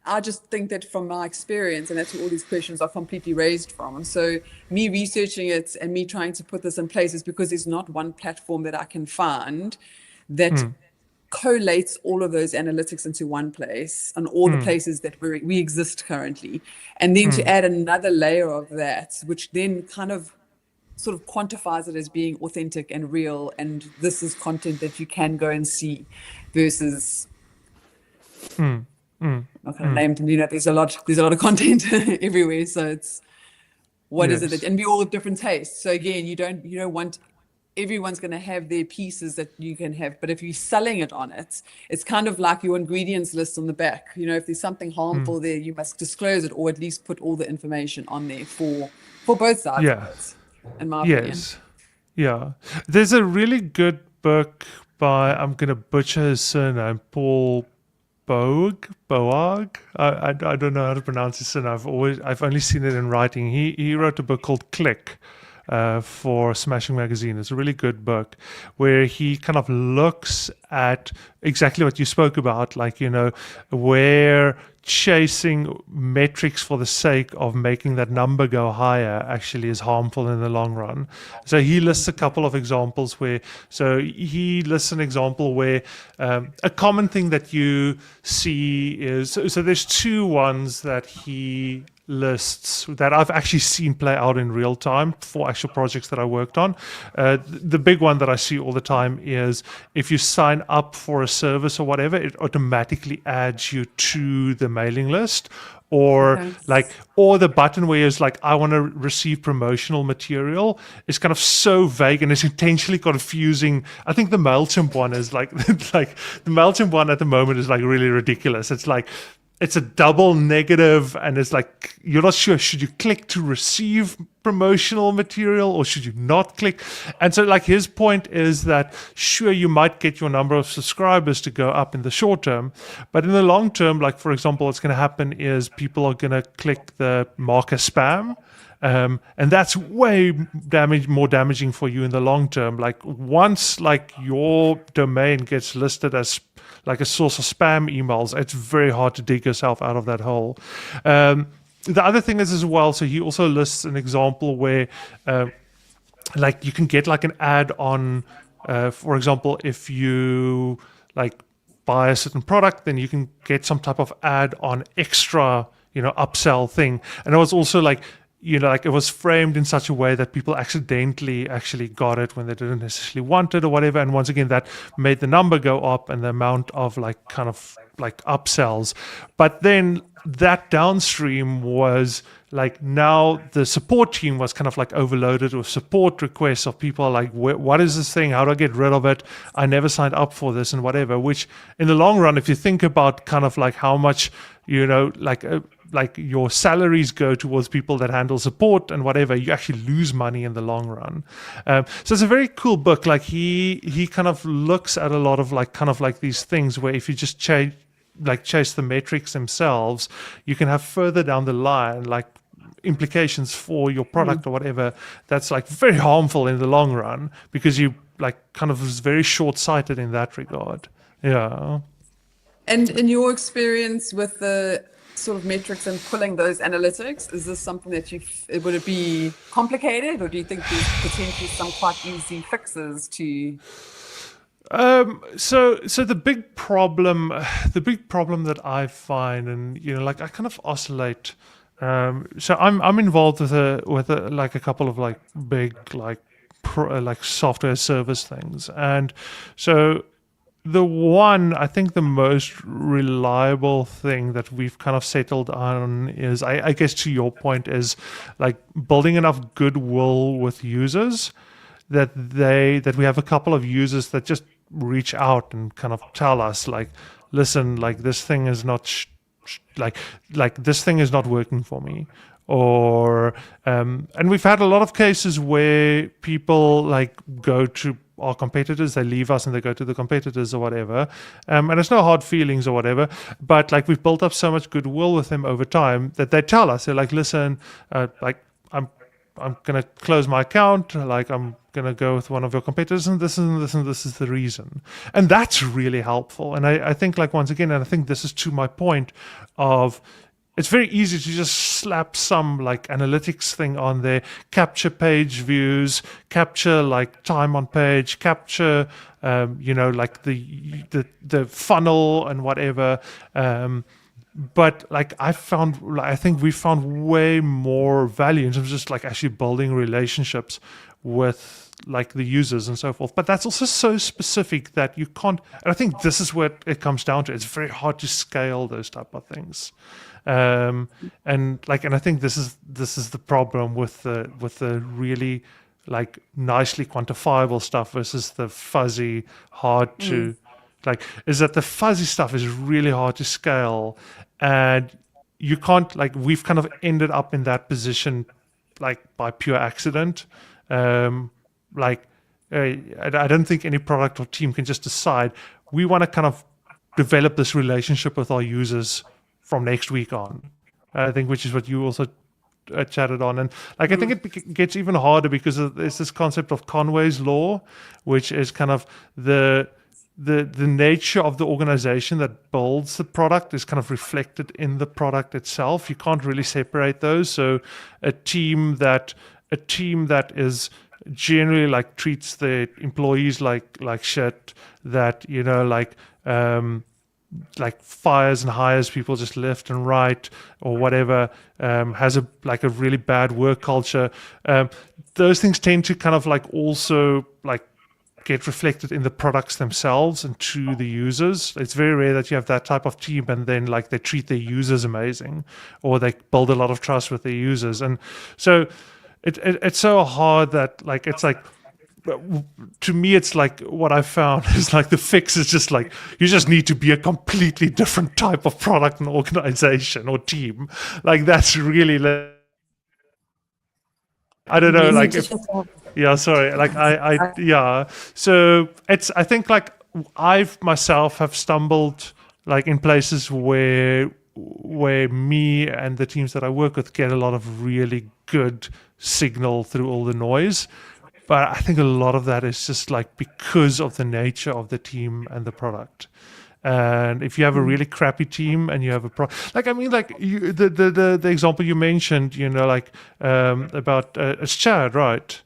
I just think that from my experience, and that's where all these questions are completely raised from. And so me researching it and me trying to put this in place is because there's not one platform that I can find that collates all of those analytics into one place and all the places that we exist currently, and then to add another layer of that, which then kind of sort of quantifies it as being authentic and real, and this is content that you can go and see versus not gonna name them, there's a lot of content everywhere, so it's what is it that, and we all have different tastes. So again, you don't want everyone's going to have their pieces that you can have, but if you're selling it on it, it's kind of like your ingredients list on the back. If there's something harmful there, you must disclose it, or at least put all the information on there for both sides of it, in my opinion. Yeah. There's a really good book by, I'm going to butcher his surname, Paul Boag. I don't know how to pronounce his surname. I've only seen it in writing. He wrote a book called Click. For Smashing Magazine. It's a really good book where he kind of looks at exactly what you spoke about, like, where chasing metrics for the sake of making that number go higher actually is harmful in the long run. So he lists a couple of examples he lists an example where a common thing that you see is, so there's two ones that he lists that I've actually seen play out in real time for actual projects that I worked on. The big one that I see all the time is if you sign up for a service or whatever, it automatically adds you to the mailing list, or or the button where it's like, I want to receive promotional material. It's kind of so vague and it's intentionally confusing. I think the MailChimp one is like the MailChimp one at the moment is like really ridiculous. It's like, it's a double negative, and it's like, you're not sure, should you click to receive promotional material or should you not click? And so like his point is that, sure, you might get your number of subscribers to go up in the short term, but in the long term, like for example, what's going to happen is people are going to click the marker spam. And that's way more damaging for you in the long term. Like once like your domain gets listed as like a source of spam emails, it's very hard to dig yourself out of that hole. The other thing is as well, so he also lists an example where like you can get like an ad on, for example, if you like buy a certain product, then you can get some type of ad on extra, upsell thing. And it was also like, like it was framed in such a way that people accidentally actually got it when they didn't necessarily want it or whatever. And once again, that made the number go up and the amount of like kind of like upsells. But then that downstream was like, now the support team was kind of like overloaded with support requests of people like, what is this thing? How do I get rid of it? I never signed up for this and whatever, which in the long run, if you think about kind of like how much, like your salaries go towards people that handle support and whatever, you actually lose money in the long run. So it's a very cool book. Like he kind of looks at a lot of like kind of like these things where if you just like chase the metrics themselves, you can have further down the line like implications for your product or whatever that's like very harmful in the long run, because you like kind of was very short-sighted in that regard. Yeah. And in your experience with the sort of metrics and pulling those analytics, is this something that would it be complicated, or do you think there's potentially some quite easy fixes to? So the big problem that I find, and like I kind of oscillate. So I'm involved with like a couple of like big like like software service things, and so I think the most reliable thing that we've kind of settled on is, I guess to your point, is like building enough goodwill with users that we have a couple of users that just reach out and kind of tell us like, listen, like this thing is not like this thing is not working for me. Or and we've had a lot of cases where people like go to our competitors, they leave us and they go to the competitors or whatever, and it's no hard feelings or whatever, but like we've built up so much goodwill with them over time that they tell us, they're like, listen, like I'm gonna close my account, like I'm gonna go with one of your competitors, and this is the reason. And that's really helpful. And I think, like, once again, and I think this is to my point of, it's very easy to just slap some like analytics thing on there, capture page views, capture like time on page, capture like the funnel and whatever. But like I think we found way more value in terms of just like actually building relationships with like the users and so forth. But that's also so specific that you can't. And I think this is what it comes down to. It's very hard to scale those type of things. And I think this is the problem with the really like nicely quantifiable stuff versus the fuzzy, hard to like, is that the fuzzy stuff is really hard to scale, and you can't, like, we've kind of ended up in that position like by pure accident. I don't think any product or team can just decide we want to kind of develop this relationship with our users from next week on. I think, which is what you also chatted on, and like I think it gets even harder because there's this concept of Conway's law, which is kind of the nature of the organization that builds the product is kind of reflected in the product itself. You can't really separate those. So a team that is generally like treats their employees like shit, that like fires and hires people just left and right or whatever, has a really bad work culture. Those things tend to kind of like also like get reflected in the products themselves and to the users. It's very rare that you have that type of team and then like they treat their users amazing, or they build a lot of trust with their users. And so it's so hard that like, it's like, to me, it's like what I found is like the fix is just like, you just need to be a completely different type of product and organization or team. Like that's really, I don't know, like if, yeah, sorry, like yeah. So I think like I've myself have stumbled like in places where me and the teams that I work with get a lot of really good signal through all the noise. But I think a lot of that is just like because of the nature of the team and the product. And if you have a really crappy team and you have like, I mean, like the example you mentioned, like about it's Chad, right?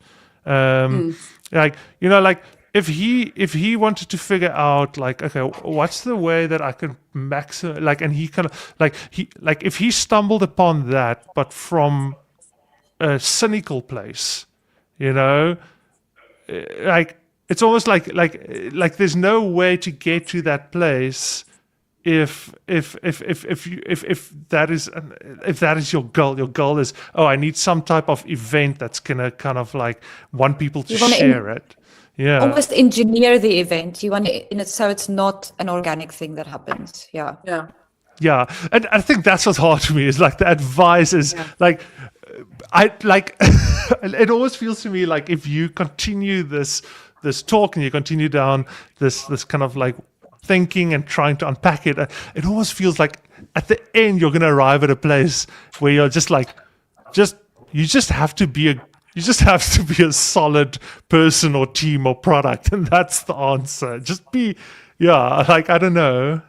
Like, like if he wanted to figure out like, okay, what's the way that I can maximize, like, and he kind of like if he stumbled upon that, but from a cynical place, like it's almost like there's no way to get to that place if that is your goal. Your goal is, I need some type of event that's gonna kind of like want people to share it. Yeah, almost engineer the event. You want to, so it's not an organic thing that happens. Yeah. And I think that's what's hard to me, is like the advice is like, I like it always feels to me like if you continue this talk and you continue down this kind of like thinking and trying to unpack it, it almost feels like at the end you're going to arrive at a place where you're just like, you just have to be a solid person or team or product, and that's the answer. Just be, like, I don't know,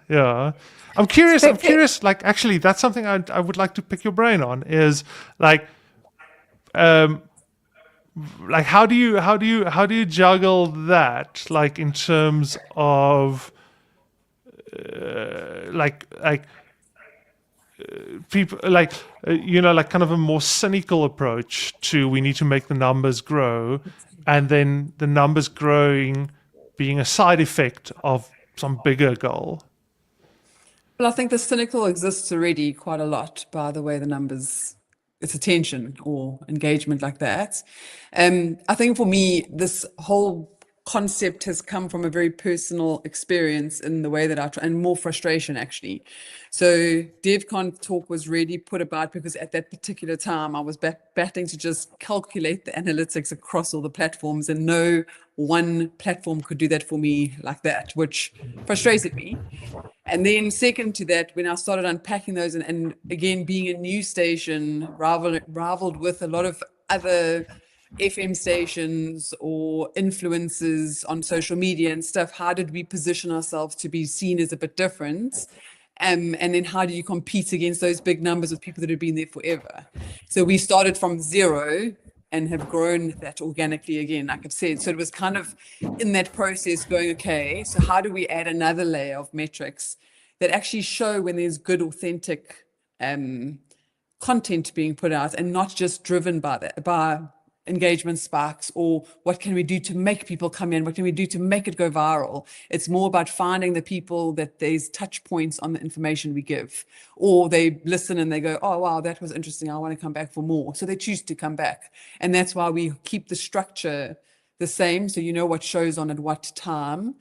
I'm curious. Like, actually, that's something I would like to pick your brain on. Is like, like how do you juggle that, like, in terms of people, like, like kind of a more cynical approach to, we need to make the numbers grow, and then the numbers growing being a side effect of some bigger goal. Well, I think the cynical exists already quite a lot by the way the numbers, it's attention or engagement like that. I think for me, this whole concept has come from a very personal experience in the way that I try, and more frustration actually. So DevCon talk was really put about because at that particular time I was battling to just calculate the analytics across all the platforms, and no one platform could do that for me like that, which frustrated me. And then second to that, when I started unpacking those, and again, being a news station rivaled with a lot of other FM stations or influencers on social media and stuff, how did we position ourselves to be seen as a bit different? And then how do you compete against those big numbers with people that have been there forever? So we started from zero and have grown that organically again, like I've said. So it was kind of in that process going, okay, so how do we add another layer of metrics that actually show when there's good, authentic content being put out, and not just driven by engagement sparks, or what can we do to make people come in, what can we do to make it go viral. It's more about finding the people that there's touch points on the information we give, or they listen and they go, oh wow, that was interesting, I want to come back for more, so they choose to come back. And that's why we keep the structure the same, so you know what shows on at what time,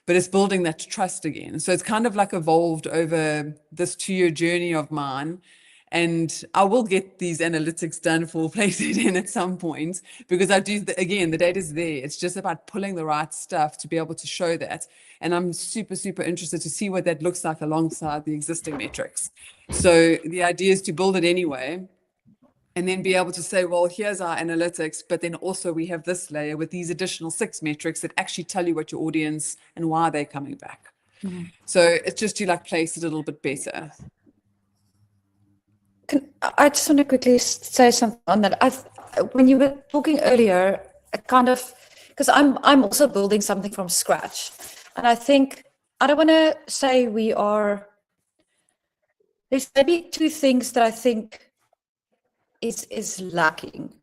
but it's building that trust again. So it's kind of like evolved over this 2-year journey of mine. And I will get these analytics done for PlayStation at some point, because I do, again, the data's there. It's just about pulling the right stuff to be able to show that. And I'm super, super interested to see what that looks like alongside the existing metrics. So the idea is to build it anyway, and then be able to say, well, here's our analytics, but then also we have this layer with these additional 6 metrics that actually tell you what your audience and why they're coming back. Mm-hmm. So it's just to like place it a little bit better. I just want to quickly say something on that. When you were talking earlier, because I'm also building something from scratch, and I think I don't want to say there's maybe 2 things that I think is lacking.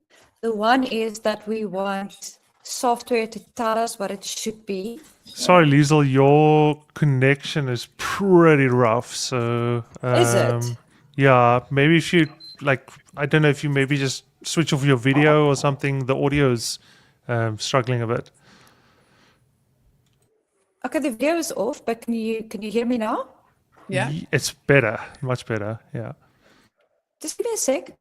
The one is that we want software to tell us what it should be. Sorry, Liesel, your connection is pretty rough. So is it? Yeah, maybe if you, like, I don't know if you maybe just switch off your video or something. The audio is struggling a bit. Okay, the video is off, but can you hear me now? Yeah, it's better, much better. Yeah. Just give me a sec.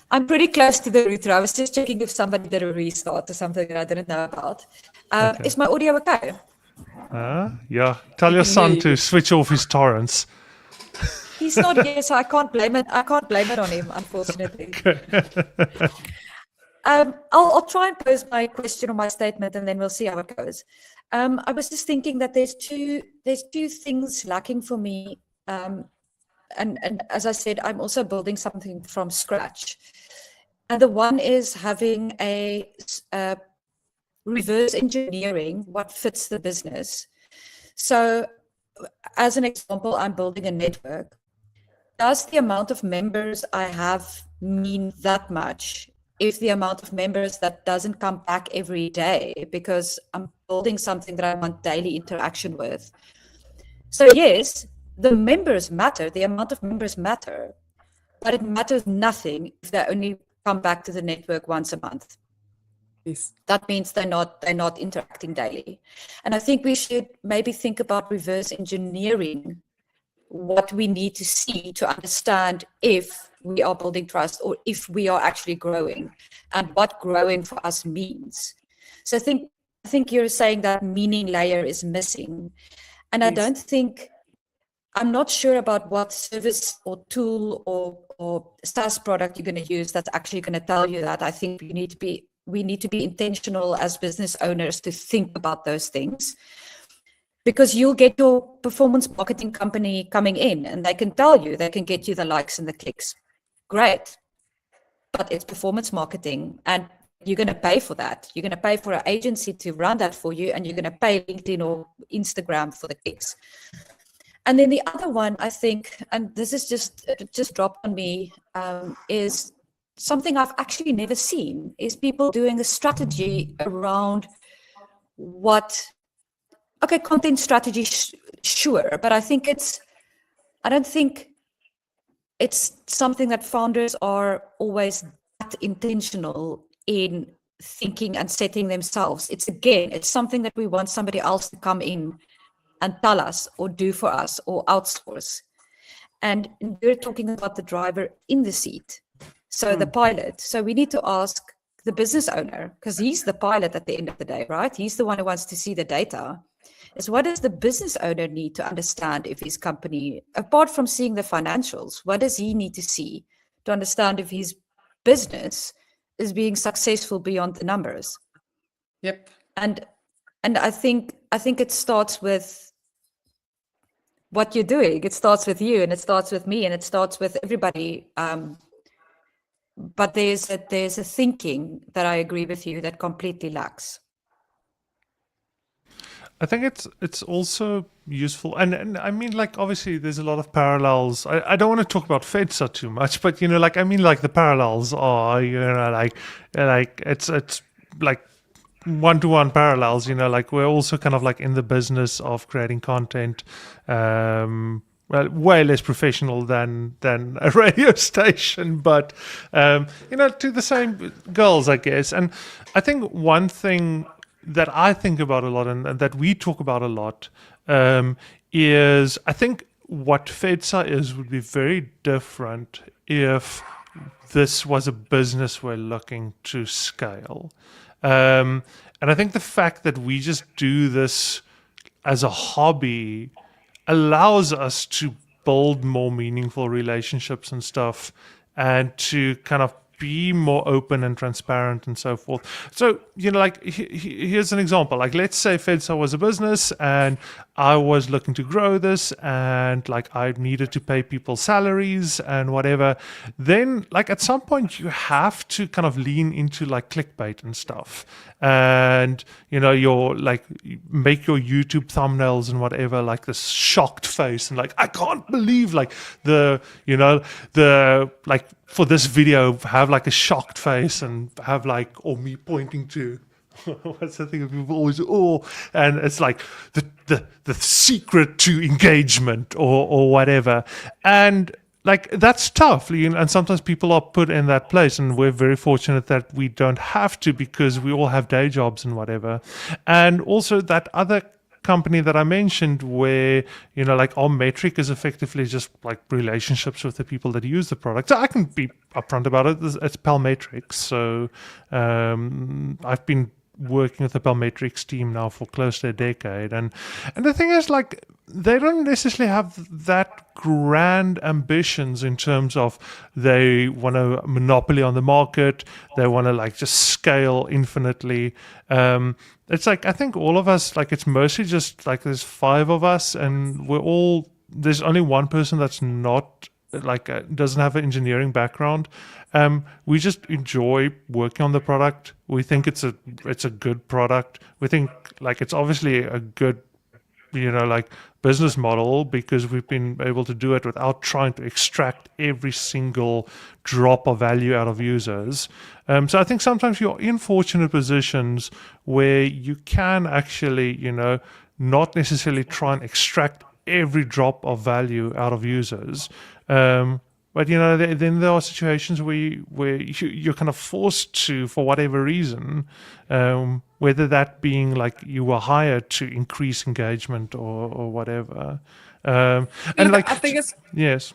I'm pretty close to the router. I was just checking if somebody did a restart or something that I didn't know about. Okay. Is my audio okay? Yeah. Tell your son to switch off his torrents. He's not here, so I can't blame it. I can't blame it on him, unfortunately. Okay. I'll try and pose my question or my statement, and then we'll see how it goes. I was just thinking that there's two things lacking for me. And as I said, I'm also building something from scratch. And the one is having a reverse engineering what fits the business. So as an example, I'm building a network. Does the amount of members I have mean that much if the amount of members that doesn't come back every day because I'm building something that I want daily interaction with? So yes, the members matter, the amount of members matter, but it matters nothing if they only come back to the network once a month. Yes. That means they're not interacting daily. And I think we should maybe think about reverse engineering what we need to see to understand if we are building trust or if we are actually growing, and what growing for us means. So I think you're saying that meaning layer is missing. And I Yes. don't think, I'm not sure about what service or tool or SaaS product you're going to use that's actually going to tell you that. I think we need to be intentional as business owners to think about those things, because you'll get your performance marketing company coming in and they can tell you, they can get you the likes and the clicks. Great. But it's performance marketing and you're going to pay for that. You're going to pay for an agency to run that for you, and you're going to pay LinkedIn or Instagram for the clicks. And then the other one, I think, and this is just dropped on me, is something I've actually never seen, is people doing a strategy around content strategy, sure, but I don't think it's something that founders are always that intentional in thinking and setting themselves. It's something that we want somebody else to come in and tell us or do for us or outsource. And we're talking about the driver in the seat, so the pilot. So we need to ask the business owner, because he's the pilot at the end of the day, right? He's the one who wants to see the data. Is what does the business owner need to understand if his company, apart from seeing the financials, what does he need to see to understand if his business is being successful beyond the numbers? Yep. And I think it starts with what you're doing. It starts with you, and it starts with me, and it starts with everybody. But there's a thinking that I agree with you that completely lacks. I think it's also useful, and I mean, like, obviously there's a lot of parallels. I don't want to talk about FEDSA too much, but like, I mean, like, the parallels are, like it's like one-to-one parallels. Like, we're also kind of like in the business of creating content, well, way less professional than a radio station, but to the same goals, I guess. And I think one thing that I think about a lot, and that we talk about a lot, is, I think what FEDSA is would be very different if this was a business we're looking to scale. And I think the fact that we just do this as a hobby allows us to build more meaningful relationships and stuff, and to kind of be more open and transparent and so forth. So, like, here's an example. Like, let's say FEDSA was a business and I was looking to grow this, and like, I needed to pay people salaries and whatever. Then, like, at some point you have to kind of lean into like clickbait and stuff, and you're like, make your YouTube thumbnails and whatever, like this shocked face and like, I can't believe, like, the like, for this video, have like a shocked face and have like, or me pointing to what's the thing that people always, and it's like the secret to engagement or whatever. And like, that's tough, and sometimes people are put in that place, and we're very fortunate that we don't have to, because we all have day jobs and whatever. And also that other company that I mentioned, where like, our metric is effectively just like relationships with the people that use the product. So I can be upfront about it. It's Palmetrics. So I've been working with the Palmetrics team now for close to a decade, and the thing is, like, they don't necessarily have that grand ambitions in terms of they want a monopoly on the market. They want to like just scale infinitely. It's like, I think all of us, like, it's mostly just like, there's 5 of us, and there's only one person that's not like, doesn't have an engineering background. We just enjoy working on the product. We think it's a good product. We think, like, it's obviously a good like, business model, because we've been able to do it without trying to extract every single drop of value out of users. So I think sometimes you're in fortunate positions where you can actually, not necessarily try and extract every drop of value out of users. But then there are situations where you're kind of forced to, for whatever reason, whether that being like you were hired to increase engagement or whatever. And like, I think it's yes,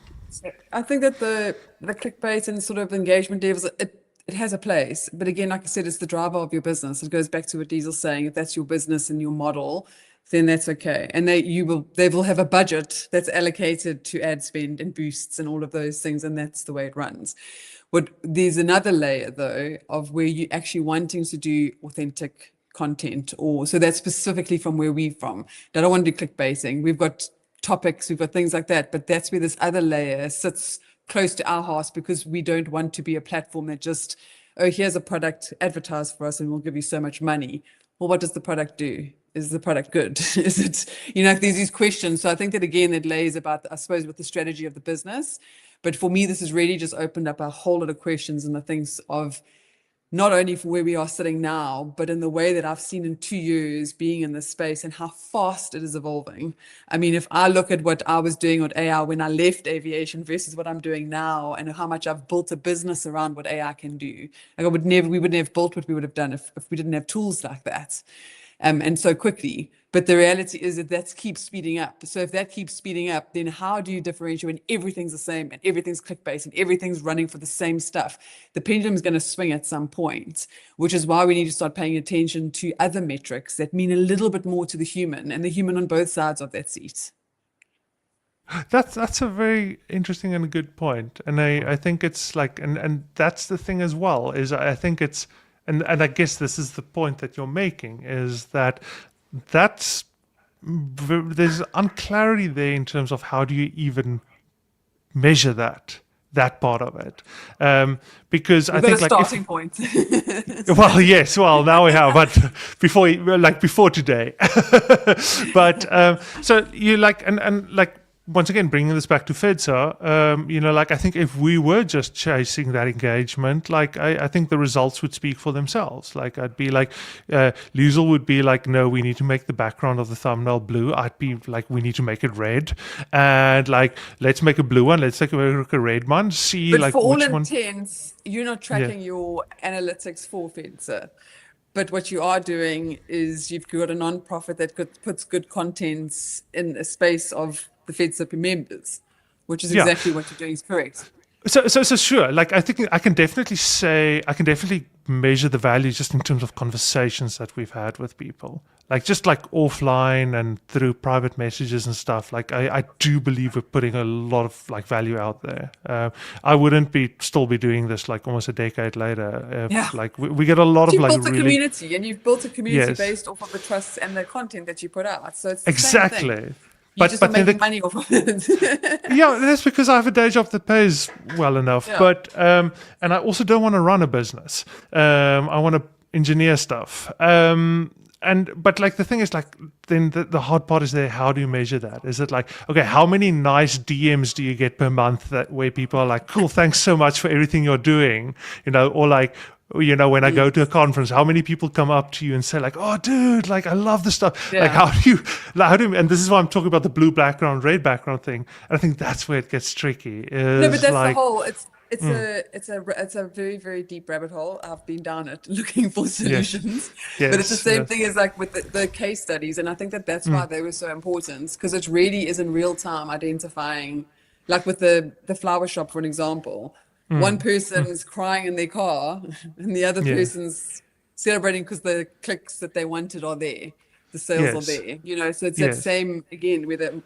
I think that the clickbait and sort of engagement levels, it it has a place. But again, like I said, it's the driver of your business. It goes back to what Diesel's saying. If that's your business and your model, then that's okay. And they will have a budget that's allocated to ad spend and boosts and all of those things, and that's the way it runs. There's another layer though of where you actually wanting to do authentic content, or so that's specifically from where we're from. I don't want to do clickbaiting. We've got topics, we've got things like that, but that's where this other layer sits close to our hearts, because we don't want to be a platform that just, oh, here's a product, advertise for us and we'll give you so much money. Well, what does the product do? Is the product good? Is it, there's these questions. So I think that again, it lays about, I suppose, with the strategy of the business. But for me, this has really just opened up a whole lot of questions and the things of not only for where we are sitting now, but in the way that I've seen in 2 years being in this space and how fast it is evolving. I mean, if I look at what I was doing with AI when I left aviation versus what I'm doing now, and how much I've built a business around what AI can do, like we wouldn't have built what we would have done if we didn't have tools like that. And so quickly. But the reality is that keeps speeding up. So if that keeps speeding up, then how do you differentiate when everything's the same and everything's click-based and everything's running for the same stuff? The pendulum is going to swing at some point, which is why we need to start paying attention to other metrics that mean a little bit more to the human, and the human on both sides of that seat. That's a very interesting and good point. And I think it's like, and that's the thing as well, is I think it's, and I guess this is the point that you're making, is that there's unclarity there in terms of how do you even measure that part of it, because I think like starting point. Well, yes, well now we have, but before today, but so you like and like. Once again, bringing this back to FEDSA, I think if we were just chasing that engagement, I think the results would speak for themselves. I'd be like, Liesel would be like, no, we need to make the background of the thumbnail blue. I'd be like, we need to make it red, and let's make a blue one. Let's make a red one. See, but for all one... intents, you're not tracking your analytics for FEDSA. But what you are doing is you've got a non-profit that puts good contents in a space of the FEDSA members, which is exactly what you're doing is correct. So sure. I think I can definitely measure the value just in terms of conversations that we've had with people, just offline and through private messages and stuff. I do believe we're putting a lot of value out there. I wouldn't still be doing this almost a decade later. We get a lot of you've built a community, and you've built a community based off of the trust and the content that you put out. So it's the exactly. Same thing. You're just making money off of it. Yeah, that's because I have a day job that pays well enough. Yeah. But and I also don't want to run a business. I want to engineer stuff. But the thing is then the hard part is there. How do you measure that? Is it okay, how many nice DMs do you get per month where people are like, cool, thanks so much for everything you're doing, or when I go to a conference, how many people come up to you and say oh, dude, I love this stuff. Yeah. How do you, and this is why I'm talking about the blue background, red background thing. And I think that's where it gets tricky. No, but that's the whole, it's a very, very deep rabbit hole. I've been down it looking for solutions, but it's the same thing as with the case studies. And I think that's why they were so important, because it really is in real time identifying, with the flower shop, for an example. One person's crying in their car and the other person's celebrating because the clicks that they wanted are there. The sales are there, so it's that same, again, with the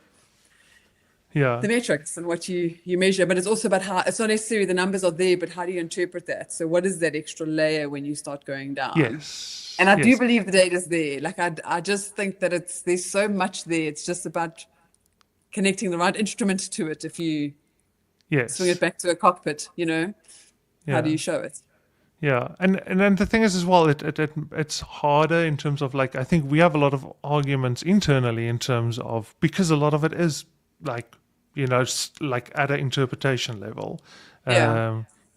metrics and what you measure, but it's also about how, it's not necessarily the numbers are there, but how do you interpret that? So what is that extra layer when you start going down? Yes. And I do believe the data's there. I just think that there's so much there. It's just about connecting the right instrument to it. If you swing it back to a cockpit, how do you show it? Yeah, and then the thing is as well, it's harder in terms of I think we have a lot of arguments internally in terms of, because a lot of it is at an interpretation level.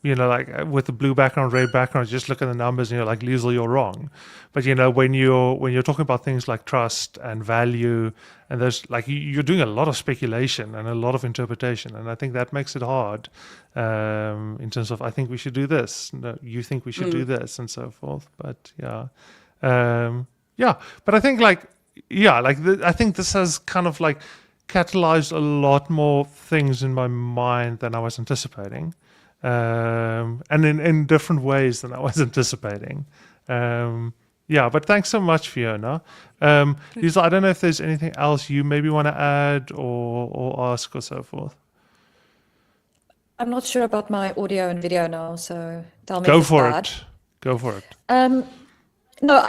With the blue background, red background, you just look at the numbers and you're like, Liesel, you're wrong. But when you're talking about things like trust and value, and there's you're doing a lot of speculation and a lot of interpretation, and I think that makes it hard in terms of, I think we should do this, no, you think we should do this, and so forth. But but I think I think this has kind of catalyzed a lot more things in my mind than I was anticipating. and in different ways than I was anticipating. Yeah, but thanks so much, Fiona. Lisa, I don't know if there's anything else you maybe want to add or ask or so forth. I'm not sure about my audio and video now, so tell me Go if it's for bad. it. Go for it. No,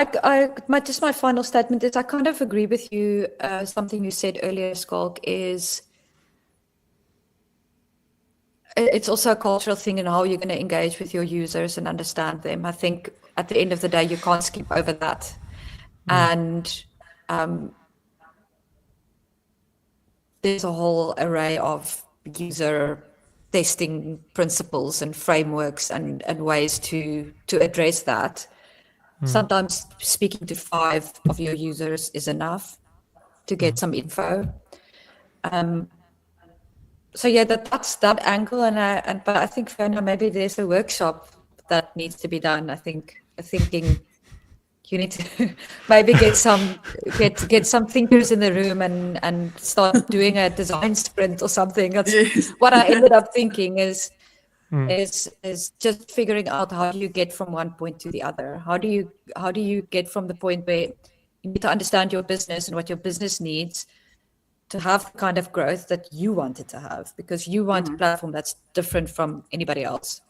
just my final statement is I kind of agree with you. Something you said earlier, Skulk, is it's also a cultural thing in how you're going to engage with your users and understand them. I think at the end of the day, you can't skip over that. And there's a whole array of user testing principles and frameworks and ways to address that. Sometimes speaking to 5 of your users is enough to get some info. So yeah, that's that angle, but I think, Fiona, maybe there's a workshop that needs to be done. Thinking you need to maybe get some thinkers in the room and start doing a design sprint or something. That's what I ended up thinking is just figuring out how do you get from one point to the other. How do you get from the point where you need to understand your business and what your business needs to have the kind of growth that you wanted to have, because you want a platform that's different from anybody else.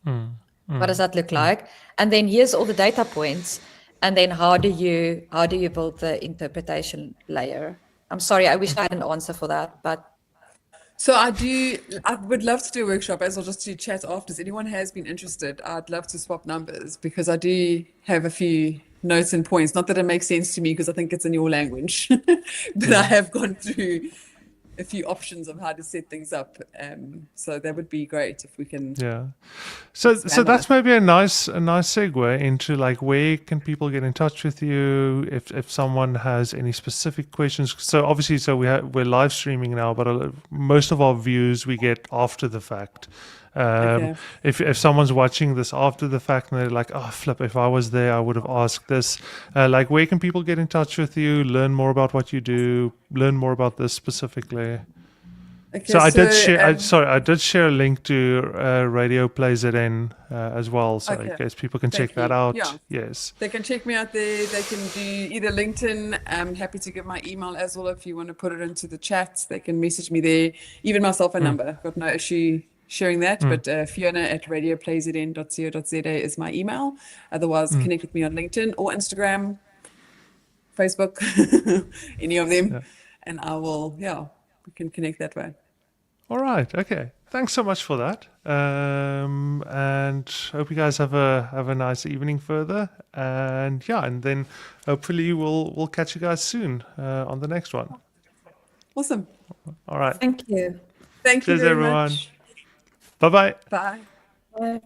What does that look like? And then here's all the data points. And then how do you build the interpretation layer? I'm sorry, I wish I had an answer for that, but So I would love to do a workshop as well, just to chat after. If anyone has been interested, I'd love to swap numbers, because I do have a few notes and points. Not that it makes sense to me because I think it's in your language, but I have gone through a few options of how to set things up. So that would be great if we can. Yeah. So that's maybe a nice segue into like, where can people get in touch with you if someone has any specific questions? So obviously, we're live streaming now, but most of our views we get after the fact. Okay. If someone's watching this after the fact and they're like, oh flip, if I was there I would have asked this, like, where can people get in touch with you, learn more about what you do, learn more about this specifically? Okay, So I did share a link to Radio Play ZN as well, so in case people can check that out. Yeah. Yes. They can check me out there. They can do either LinkedIn. I'm happy to give my email as well if you want to put it into the chat. They can message me there. Even my cell phone number. I've got no issue sharing that. But fiona@radioplayzn.co.za is my email. Otherwise, connect with me on LinkedIn or Instagram, Facebook, any of them. Yeah. And I will, we can connect that way. All right. Okay. Thanks so much for that. And hope you guys have a nice evening further. And and then hopefully we'll catch you guys soon on the next one. Awesome. All right. thank you. Thank you Cheers, very everyone. much. Bye-bye. Bye. Bye.